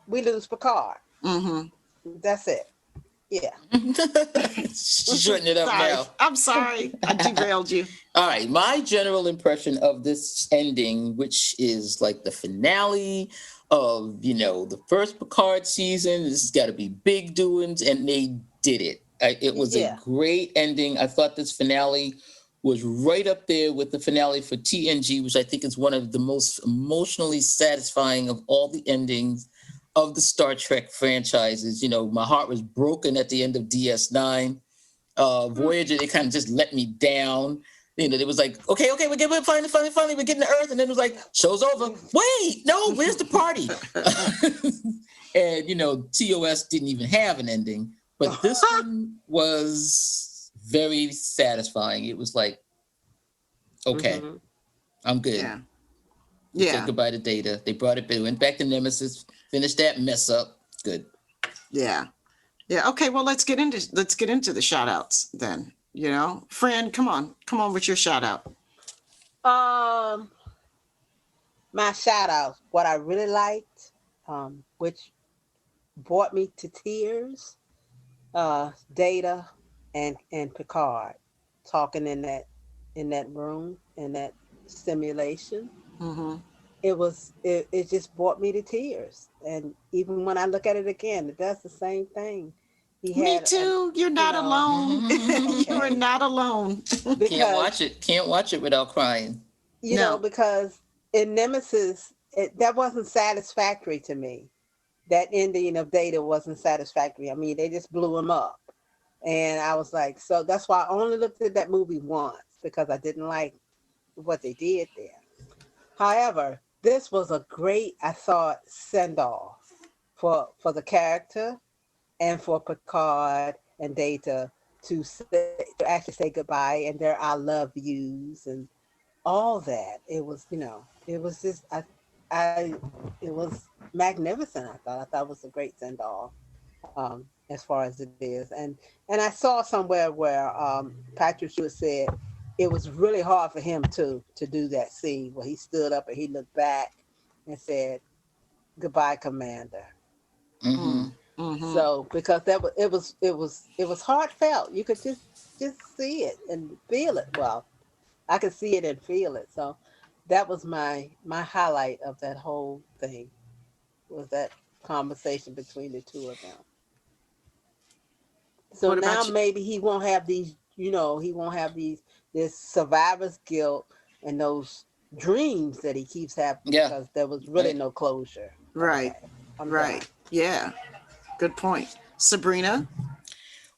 we lose Picard. Mm-hmm. That's it. Yeah. Shorten it up Sorry. now. I'm sorry. I derailed you. All right, my general impression of this ending, which is like the finale of, the first Picard season, this has got to be big doings, and they did it. It was a Yeah. great ending. I thought this finale was right up there with the finale for TNG, which I think is one of the most emotionally satisfying of all the endings of the Star Trek franchises. My heart was broken at the end of DS9. Voyager, they kind of just let me down. It was like, okay, we're finally, we're getting to Earth, and then it was like, show's over. Wait, no, where's the party? And TOS didn't even have an ending, but this one was very satisfying. It was like, okay, Mhm. I'm good. Yeah. We said Yeah. goodbye to Data. They brought it back, went back to Nemesis, finished that mess up. Good. Yeah. Yeah. Okay. Well, let's get into the shout outs then. Fran, come on with your shout out. Um, my shout out, what I really liked, which brought me to tears, Data and Picard talking in that room, in that simulation. Mm-hmm. It just brought me to tears. And even when I look at it again, it does the same thing. He Me had an too. You're you not know, alone. You are okay. not alone. Can't Because watch it. Can't watch it without crying. No. because in Nemesis, that wasn't satisfactory to me. That ending of Data wasn't satisfactory. I mean, they just blew him up. And I was like, so that's why I only looked at that movie once, because I didn't like what they did there. However, this was a great, I thought, send off for the character and for Picard and Data to actually say goodbye, and their I love yous and all that. It was, it was just I it was magnificent. I thought it was a great send off, as far as it is. And I saw somewhere where Patrick Stewart said it was really hard for him to do that scene where he stood up and he looked back and said, "Goodbye, Commander." Mm-hmm. Mm. Mm-hmm. So because it was heartfelt. You could just see it and feel it. Well, I could see it and feel it. So that was my highlight of that whole thing, was that conversation between the two of them. So What now about you? maybe he won't have these, he won't have this survivor's guilt and those dreams that he keeps having, Yeah. because there was really Right. no closure. Right. Okay, I'm done. Right. Yeah. Good point. Sabrina?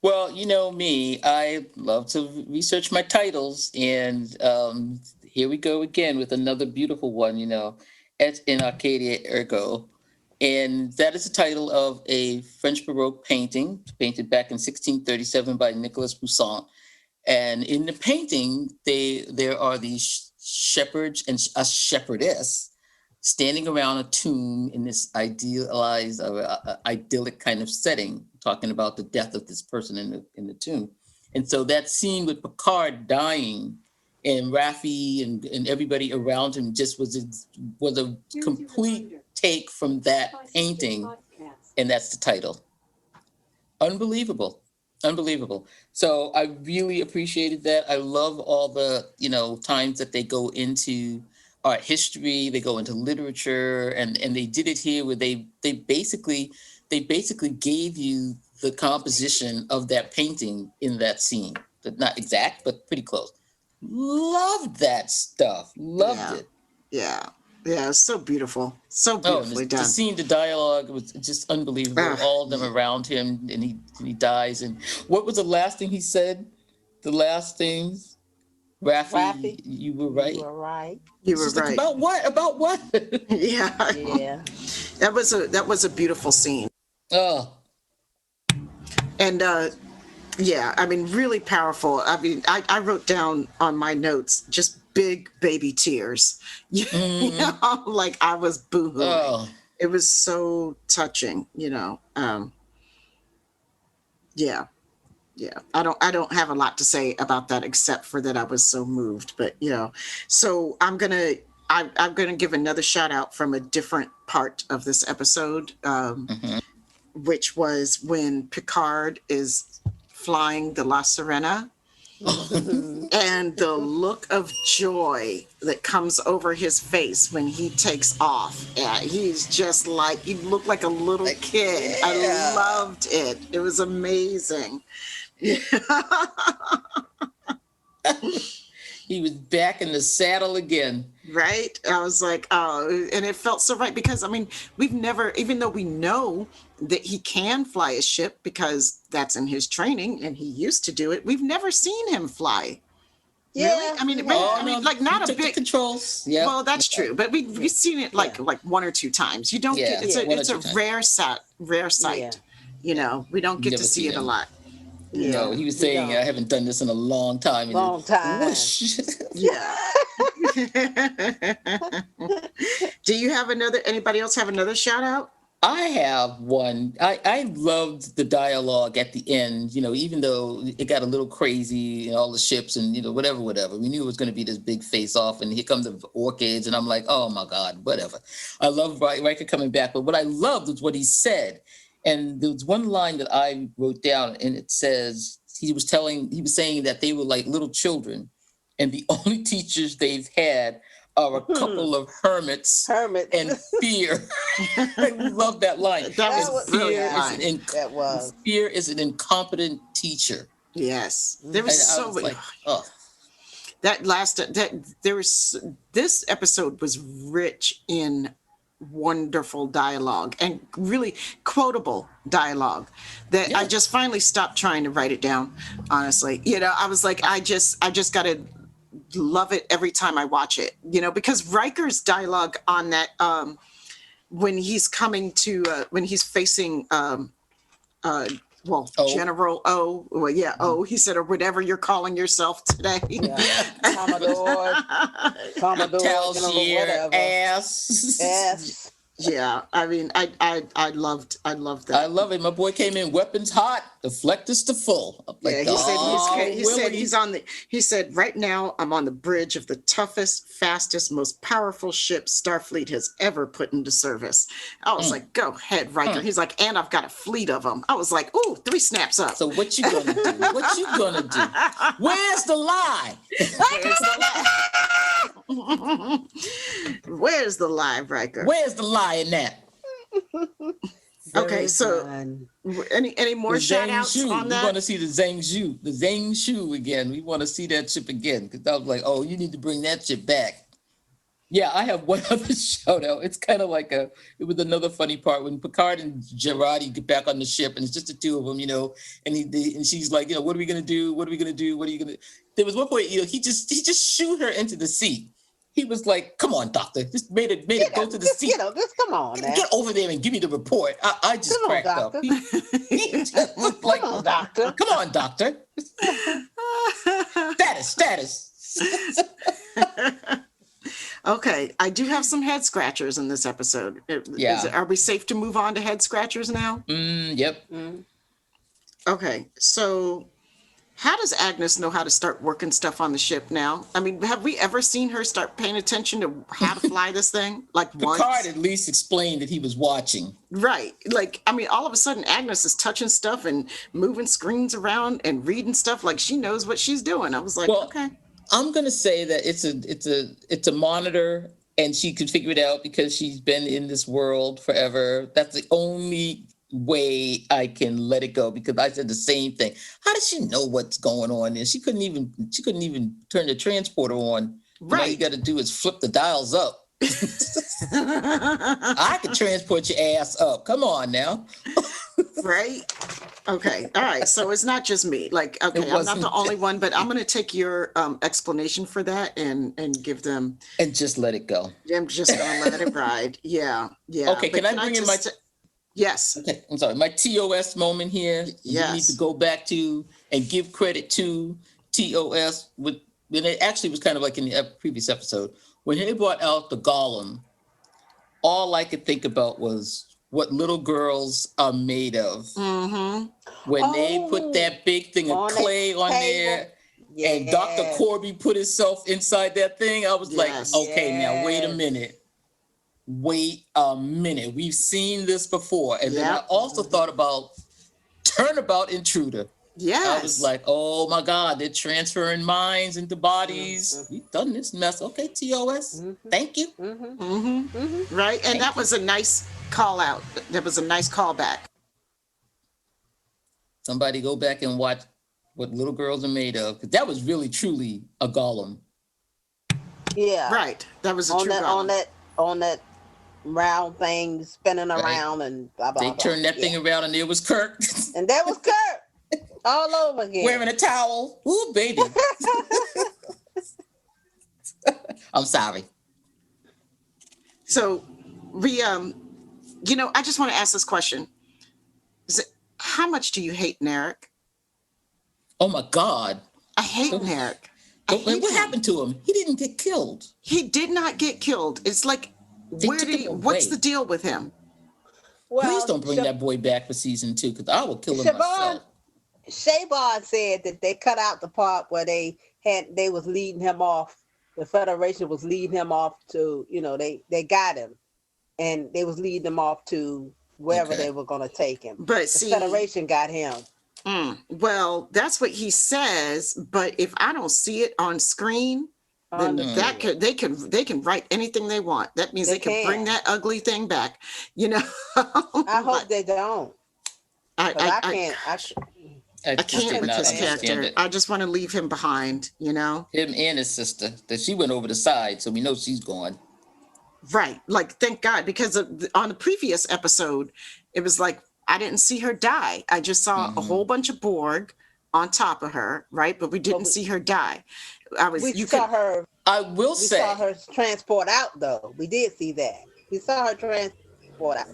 Well, you know me, I love to research my titles, and here we go again with another beautiful one, Et in Arcadia Ergo. And that is the title of a French Baroque painting, painted back in 1637 by Nicolas Poussin. And in the painting, there are these shepherds and a shepherdess standing around a tomb in this idealized or idyllic kind of setting, talking about the death of this person in the tomb. And so that scene with Picard dying and Raffi and everybody around him just was a complete take from that painting, and that's the title. Unbelievable. Unbelievable. So I really appreciated that. I love all the, times that they go into art history, they go into literature, and they did it here where they basically gave you the composition of that painting in that scene. Not exact, but pretty close. Loved that stuff. Loved Yeah. it. Yeah. Yeah, it's so beautiful. So Oh, beautifully the done. scene, the dialogue was just unbelievable. Ah, All of them around him, and he dies. And what was the last thing he said? The last things, Rafi, Rafi, you were you right. are right. you It's were just like right. about what? About what? Yeah. Yeah. That was a beautiful scene. Oh, And yeah, I mean, really powerful. I mean, I wrote down on my notes just big baby tears. You mm, know, like I was boohooing. oh, It was so touching, you know. Yeah, yeah. I don't have a lot to say about that except for that I was so moved. But you know, so I'm gonna give another shout out from a different part of this episode. mhm. Which was when Picard is flying the La Sirena, Mhm. and the look of joy that comes over his face when he takes off. Yeah, he's just like, he looked like a little Like, kid. I yeah. loved it. It was amazing. He was back in the saddle again. Right? I was like, oh, and it felt so right because I mean, we've never, even though we know that he can fly a ship because that's in his training and he used to do it, we've never seen him fly. Really? Yeah, I mean, we maybe, Oh I have. mean, no, like he not a took the big. controls. Yep. Well, that's true, but we've seen it Yeah. like one or two times. You don't get Yeah, it's Yeah. a one or it's a two times. rare Yeah. sight. You know, we don't get to Never see seen it a him. lot. Yeah. No, he was We saying, I don't. haven't done this in a long time. And Long it, time. whoosh. Yeah. Do you have another? Anybody else have another shout out? I have one. I loved the dialogue at the end, even though it got a little crazy and all the ships and, whatever, whatever. We knew it was going to be this big face off and here come the orchids. And I'm like, oh my God, whatever. I love Riker coming back. But what I loved was what he said. And there was one line that I wrote down and it says, he was saying that they were like little children and the only teachers they've had are a couple of hermits Hermits. and fear. I love that line. That was was- a brilliant line. That was. Fear is an incompetent teacher. Yes, there And was I so was like, oh, that last that there was this episode was rich in wonderful dialogue and really quotable dialogue that I Yeah. just finally stopped trying to write it down. Honestly, you know, I was like, I just got to love it every time I watch it. You know, because Riker's dialogue on that when he's coming to when he's facing well, O. General O. Well, yeah, O. He said, or whatever you're calling yourself today. Yeah. Commodore. Commodore. Talsier, Whatever. ass. Yes. Yeah, I mean, I loved I that. love it. My boy came in weapons hot, deflectors to full. I'm like, Yeah, he said oh, he said Willie. he's on the. He said right now I'm on the bridge of the toughest, fastest, most powerful ship Starfleet has ever put into service. I was like, go ahead, Riker. He's like, and I've got a fleet of them. I was like, ooh, 3 snaps up. So what you gonna do? What you gonna do? Where's the lie? Where's the live, Riker? Where's the lie in that? Okay, Very so fun. any more The shout Zhang outs Shu. on We that? want to see the Zhang Shu again. We want to see that ship again. Because I was like, oh, you need to bring that ship back. Yeah, I have one other shout out. It's kind of like it was another funny part when Picard and Girardi get back on the ship and it's just the two of them, and she's like, what are we going to do? What are we going to do? What are you going to There was one point, he just shoot her into the sea. He was like, come on, doctor. Just made it go to the sea. Just come on now. Get over there and give me the report. I just Come on, cracked up. doctor. He just looked like, Come on, doctor. come on, doctor. Status. Okay, I do have some head scratchers in this episode. Yeah. Are we safe to move on to head scratchers now? Yep. Okay, so how does Agnes know how to start working stuff on the ship now? I mean, have we ever seen her start paying attention to how to fly this thing? Like once? Picard at least explained that he was watching. Right. Like, I mean, all of a sudden Agnes is touching stuff and moving screens around and reading stuff like she knows what she's doing. I was like, Well, okay. I'm gonna say that it's a monitor, and she could figure it out because she's been in this world forever. That's the only way I can let it go, because I said the same thing. How does she know what's going on? And she couldn't even turn the transporter on. All you Right. got to do is flip the dials up. I could transport your ass up. Come on now. Right? Okay. All right. So it's not just me. Like, okay, I'm not wasn't the only just one, but I'm me. going to take your explanation for that and give them. And just let it go. I'm just going to let it ride. Yeah. Yeah. Okay, But can I can I bring in my just? Yes. okay, I'm sorry, my TOS moment here. We need to Yes. go back to and give credit to TOS with and it actually was kind of like in the previous episode when they brought out the golem. All I could think about was what little girls are made of. Mm-hmm. When they put Oh, that big thing of on that clay on there table. and Dr. Yes. Corby put himself inside that thing, I was like, Yes. okay, now wait a Yes. minute. Wait a minute. We've seen this before. And then I Yep. also thought about Turnabout Intruder. I was Yes. like, oh my God, they're transferring minds into bodies. Mhm. We've done this mess. Okay, TOS. Mhm. Thank you. Mhm. Mm-hmm. Mhm. Right. And Thank that you. was a nice call out. That was a nice callback. Somebody go back and watch what little girls are made of. 'Cause that was really truly a golem. Yeah. Right. That was a On true that on golem. that on that round thing spinning Right. around and blah blah They blah. turned that Yeah. thing around and there was Kirk And that was Kurt all over again. wearing a towel. Ooh, baby. I'm sorry. So we I just want to ask this question. How much do you hate Narek? Oh my God. I hate Oh, Narek. I hate what him. happened to him? He didn't get killed. He did not get killed. It's like, They where took did him what's away. the deal with him? Please Well, don't bring that boy back for season 2 because I will kill him Siobhan myself. Shabon said that they cut out the part where they was leading him off. The Federation was leading him off to, they got him, and they was leading him off to wherever Okay. they were going to take him. But The see, Federation got him. well, that's what he says. But if I don't see it on screen, then that Understood. could they can write anything they want. That means they can bring can. that ugly thing back. I hope But they don't. I, 'Cause I I, can't. I just can't did with not this understand character. it. I just want to leave him behind. Him and his sister. That she went over the side, so we know she's gone. Right. Like, thank God, because on the previous episode, it was like, I didn't see her die. I just saw a whole bunch of Borg on top of her, right? But we didn't see her die. We saw her. I will We say saw her transport out, though. We did see that. We saw her transport out.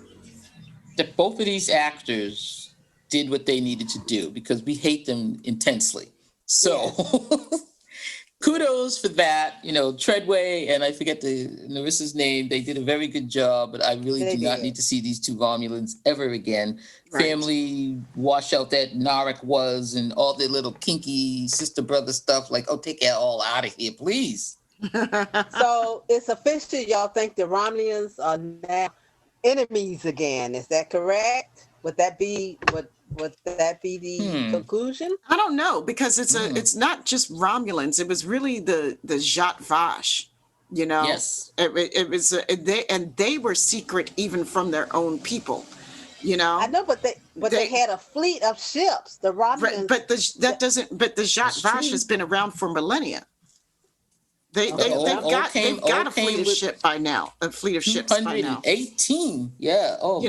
that both of these actors did what they needed to do because we hate them intensely. So kudos for that. Treadway and I forget Narissa's name. They did a very good job, but I really They do not did. need to see these two Romulans ever again. Right. Family washout that Narek was and all their little kinky sister brother stuff. Like, oh, take that all out of here, please. So it's official. Y'all think the Romulans are now enemies again? Is that correct? Would that be the conclusion? I don't know, because it's not just Romulans. It was really the Zhat Vash, Yes. It was they were secret even from their own people, I know, but they had a fleet of ships. The Romulans. Right, but the Zhat Vash has been around for millennia. They've got a fleet of ships by now. A fleet of ships by now. 218. Yeah. Oh,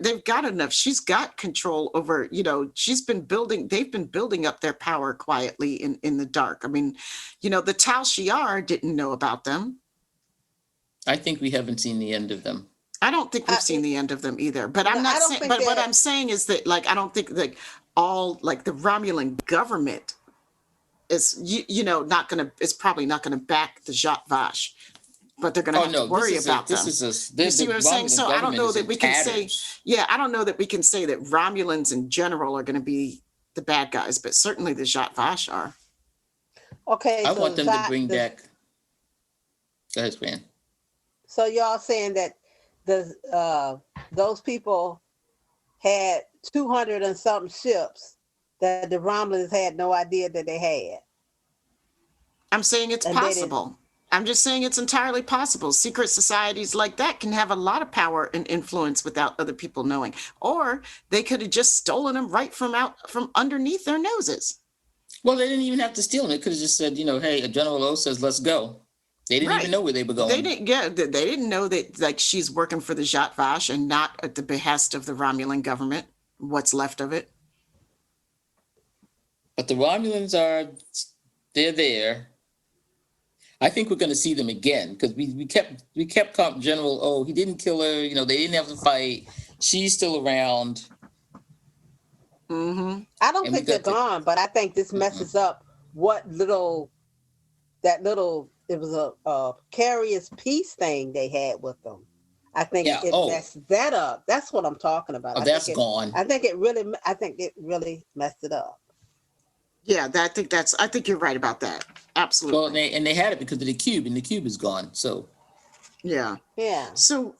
they've got enough. She's got control over, they've been building up their power quietly in the dark. I mean, the Tal Shiar didn't know about them. I think we haven't seen the end of them. I don't think we've seen the end of them either. But I'm not saying, but what I'm saying is that, like, I don't think that all, like, the Romulan government is, it's probably not going to back the Zhat Vash, but they're going to have to worry about them. You see what I'm saying? So I don't know that we can say, I don't know that we can say that Romulans in general are going to be the bad guys, but certainly the Zhat Vash are. Okay. I want them to bring back. Go ahead, Fran. So y'all saying that those people had 200 and something ships that the Romulans had no idea that they had. I'm saying it's possible. I'm just saying it's entirely possible. Secret societies like that can have a lot of power and influence without other people knowing. Or they could have just stolen them right from underneath their noses. Well, they didn't even have to steal them. They could have just said, hey, General O says, let's go. They didn't even Right. know where they were going. They didn't. Yeah, they didn't know that like she's working for the Zhat Vash and not at the behest of the Romulan government. What's left of it. But the Romulans they're there. I think we're going to see them again because we kept General. Oh, he didn't kill her. You know, they didn't have to fight. She's still around. Mm-hmm. I don't think they're gone, but I think this messes up what it was a precarious peace thing they had with them. I think it messed that up. That's what I'm talking about. Oh, that's gone. I think it really messed it up. Yeah, I think you're right about that. Absolutely. Well, and they had it because of the cube, and the cube is gone. So yeah. Yeah. So,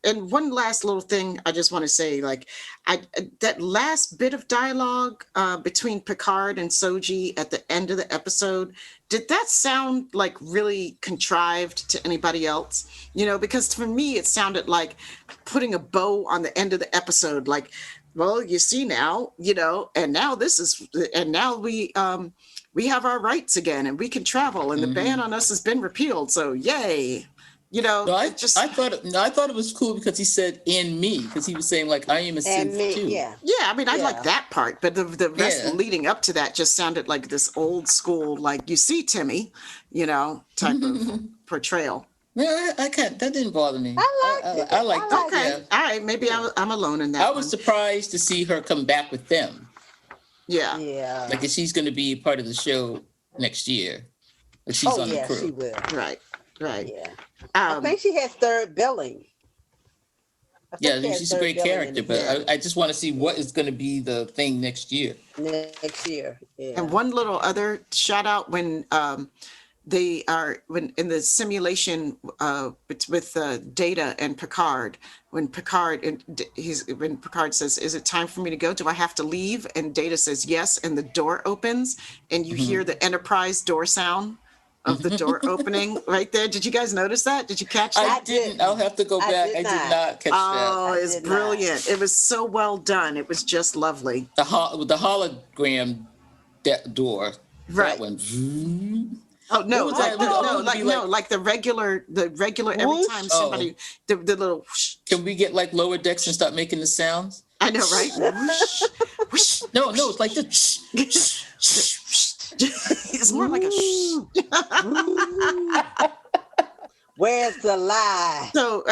and one last little thing I just want to say, like, that last bit of dialogue between Picard and Soji at the end of the episode, did that sound like really contrived to anybody else? Because for me, it sounded like putting a bow on the end of the episode, like, well, you see now, and now we have our rights again and we can travel and the ban on us has been repealed. So yay. No, I thought it was cool because he said "in me" because he was saying like I am a Sith too. Yeah. I mean, I like that part, but the rest leading up to that just sounded like this old school, like you see Timmy, type of portrayal. No, I can't. That didn't bother me. I liked it. Okay, Yeah. all right, maybe I'm alone in that. I was surprised to see her come back with them. Yeah. Like if she's going to be part of the show next year. If she's on the crew. She will. Right. Yeah. I think she has third billing. Yeah, she's a great character, but I just want to see what is going to be the thing next year. Next year, yeah. And one little other shout out when when in the simulation with Data and Picard, when Picard says, "Is it time for me to go? Do I have to leave?" And Data says yes, and the door opens, and you hear the Enterprise door sound of the door opening right there. Did you guys notice that? Did you catch that? I didn't. I'll have to go back. I did not catch that. Oh, it's brilliant. It was so well done. It was just lovely. The hologram door. Right. That one. Oh no! Like the regular. Every Whoosh. time somebody, the little. Whoosh. Can we get like lower decks and start making the sounds? I know, right? Whoosh, whoosh. No, it's like this. It's more like a shh. Where's the lie? So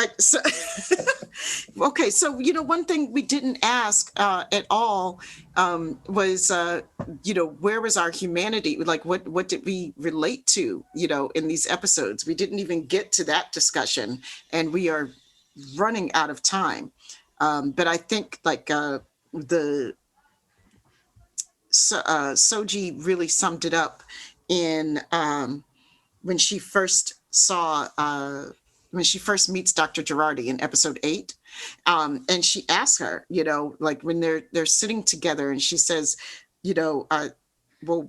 okay. So one thing we didn't ask at all was where was our humanity? Like what did we relate to? In these episodes, we didn't even get to that discussion, and we are running out of time. But I think like Soji really summed it up in when she first meets Dr. Girardi in episode 8, and she asks her, like when they're sitting together, and she says, well,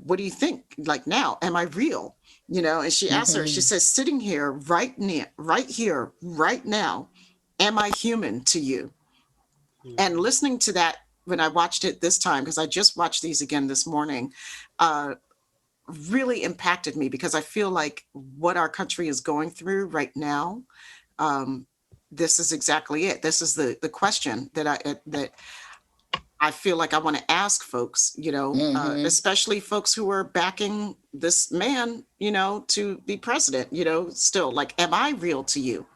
what do you think? Like now, am I real? And she asks her, she says, sitting here right here, right now, am I human to you? And listening to that, when I watched it this time, because I just watched these again this morning, really impacted me, because I feel like what our country is going through right now, this is exactly it. This is the question that I feel like I want to ask folks, especially folks who are backing this man, to be president, still, like, am I real to you?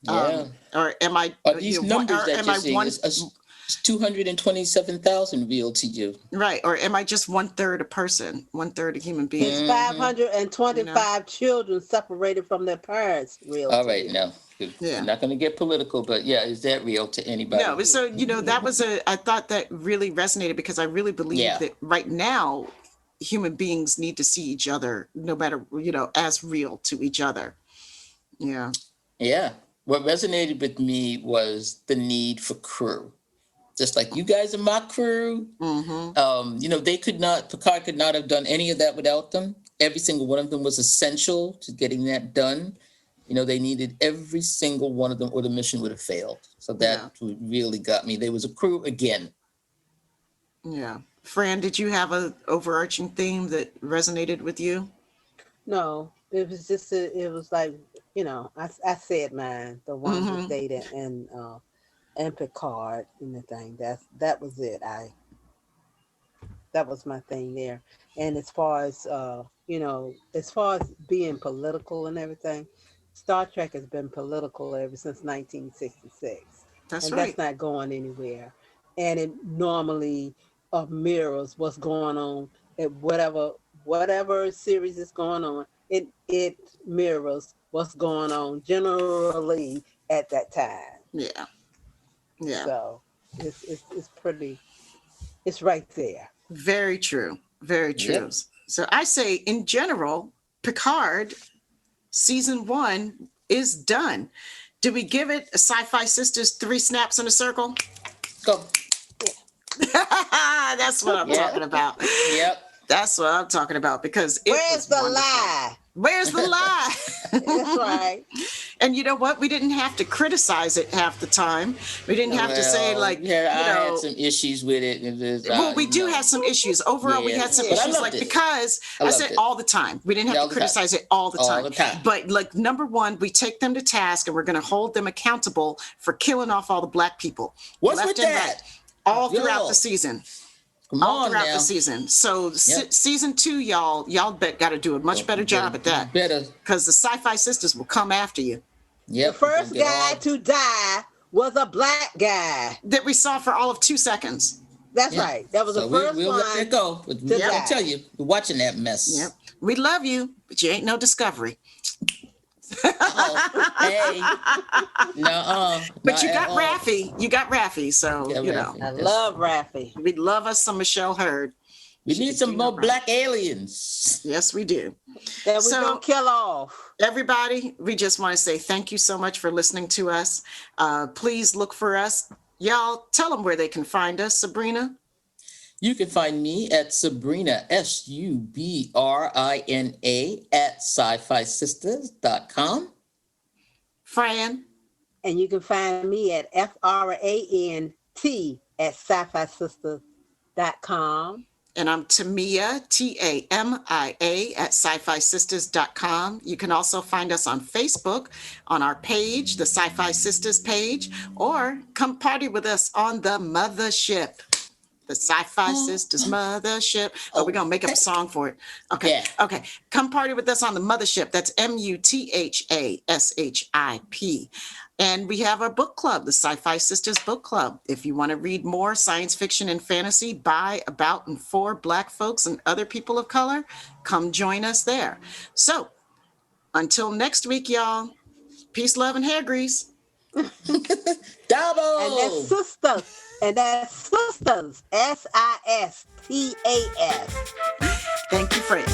Or am I? Are these numbers that you're seeing is 227,000 real to you? Right. Or am I just 1/3 a person, 1/3 a human being? It's 525 children separated from their parents real. All right, now. Yeah. I'm not going to get political, but is that real to anybody? No, so, that was I thought that really resonated, because I really believe that right now, human beings need to see each other, no matter, as real to each other. Yeah. Yeah. What resonated with me was the need for crew. Just like you guys are my crew. Picard could not have done any of that without them. Every single one of them was essential to getting that done. They needed every single one of them, or the mission would have failed. So that really got me. There was a crew again. Yeah. Fran, did you have an overarching theme that resonated with you? No, it was just it was like, I said mine, the one with Hmm. Data and Picard and the thing. That was it. That was my thing there. And as far as as far as being political and everything, Star Trek has been political ever since 1966, That's and that's right. not going anywhere. And it normally mirrors what's going on at whatever series is going on. It mirrors what's going on generally at that time. Yeah. Yeah. So it's pretty. It's right there. Very true. Very true. Yep. So I say, in general, Picard season 1 is done. Do we give it a Sci-Fi Sisters 3 snaps in a circle? Go. That's what I'm Yeah. talking about. Yep. That's what I'm talking about, because it Where's was the wonderful. lie? Where's the lie? That's right. And you know what? We didn't have to criticize it half the time. We didn't have to say, Well, like, yeah, I you had know, some issues with it. It was, well, we do have some issues. Overall, we Yeah, had some but I issues, loved like, it. because I I loved said it. all the time. We didn't Yeah, have all to the time. criticize it all the All time. the time. But, like, number one, we take them to task, and we're going to hold them accountable for killing off all the black people. What's left with and that? right, all throughout Yo. the season. Come All on throughout now. the season. So Yep. season 2, y'all got to do a much better job at that, Better. because the Sci-Fi Sisters will come after you. Yep. The first we're gonna guy get all- to die was a black guy. That we saw for all of 2 seconds. That's Yeah. right. That was So the first we'll one. let that go. But we're die. gonna tell you, we're watching that mess. Yep. We love you, but you ain't no Discovery. Oh, hey. No, But you got Raffi. You got Raffi. So, Yeah, you Raffi. know, I love Raffi. we love us some Michelle Hurd. We She need could some do more no wrong. black aliens. Yes, we do. That we So- gonna kill off. Everybody, we just want to say thank you so much for listening to us. Please look for us. Y'all, tell them where they can find us, Subrina. You can find me at Subrina, Subrina, at SyFy Sistas.com. Fran. And you can find me at FRANT at SyFySisters.com. And I'm Tamia, Tamia, at SyFySisters.com. You can also find us on Facebook on our page, the SyFy Sisters page, or come party with us on the mothership, the SyFy Sisters mothership. Oh, we're going to make up a song for it. Okay. Yeah. Okay. Come party with us on the mothership. That's MUTHASHIP. And we have our book club, the SyFy Sisters Book Club. If you want to read more science fiction and fantasy by, about, and for Black folks and other people of color, come join us there. So until next week, y'all, peace, love, and hair grease. Double. And that's sisters. And that's sisters. SISTAS. Thank you, Fred.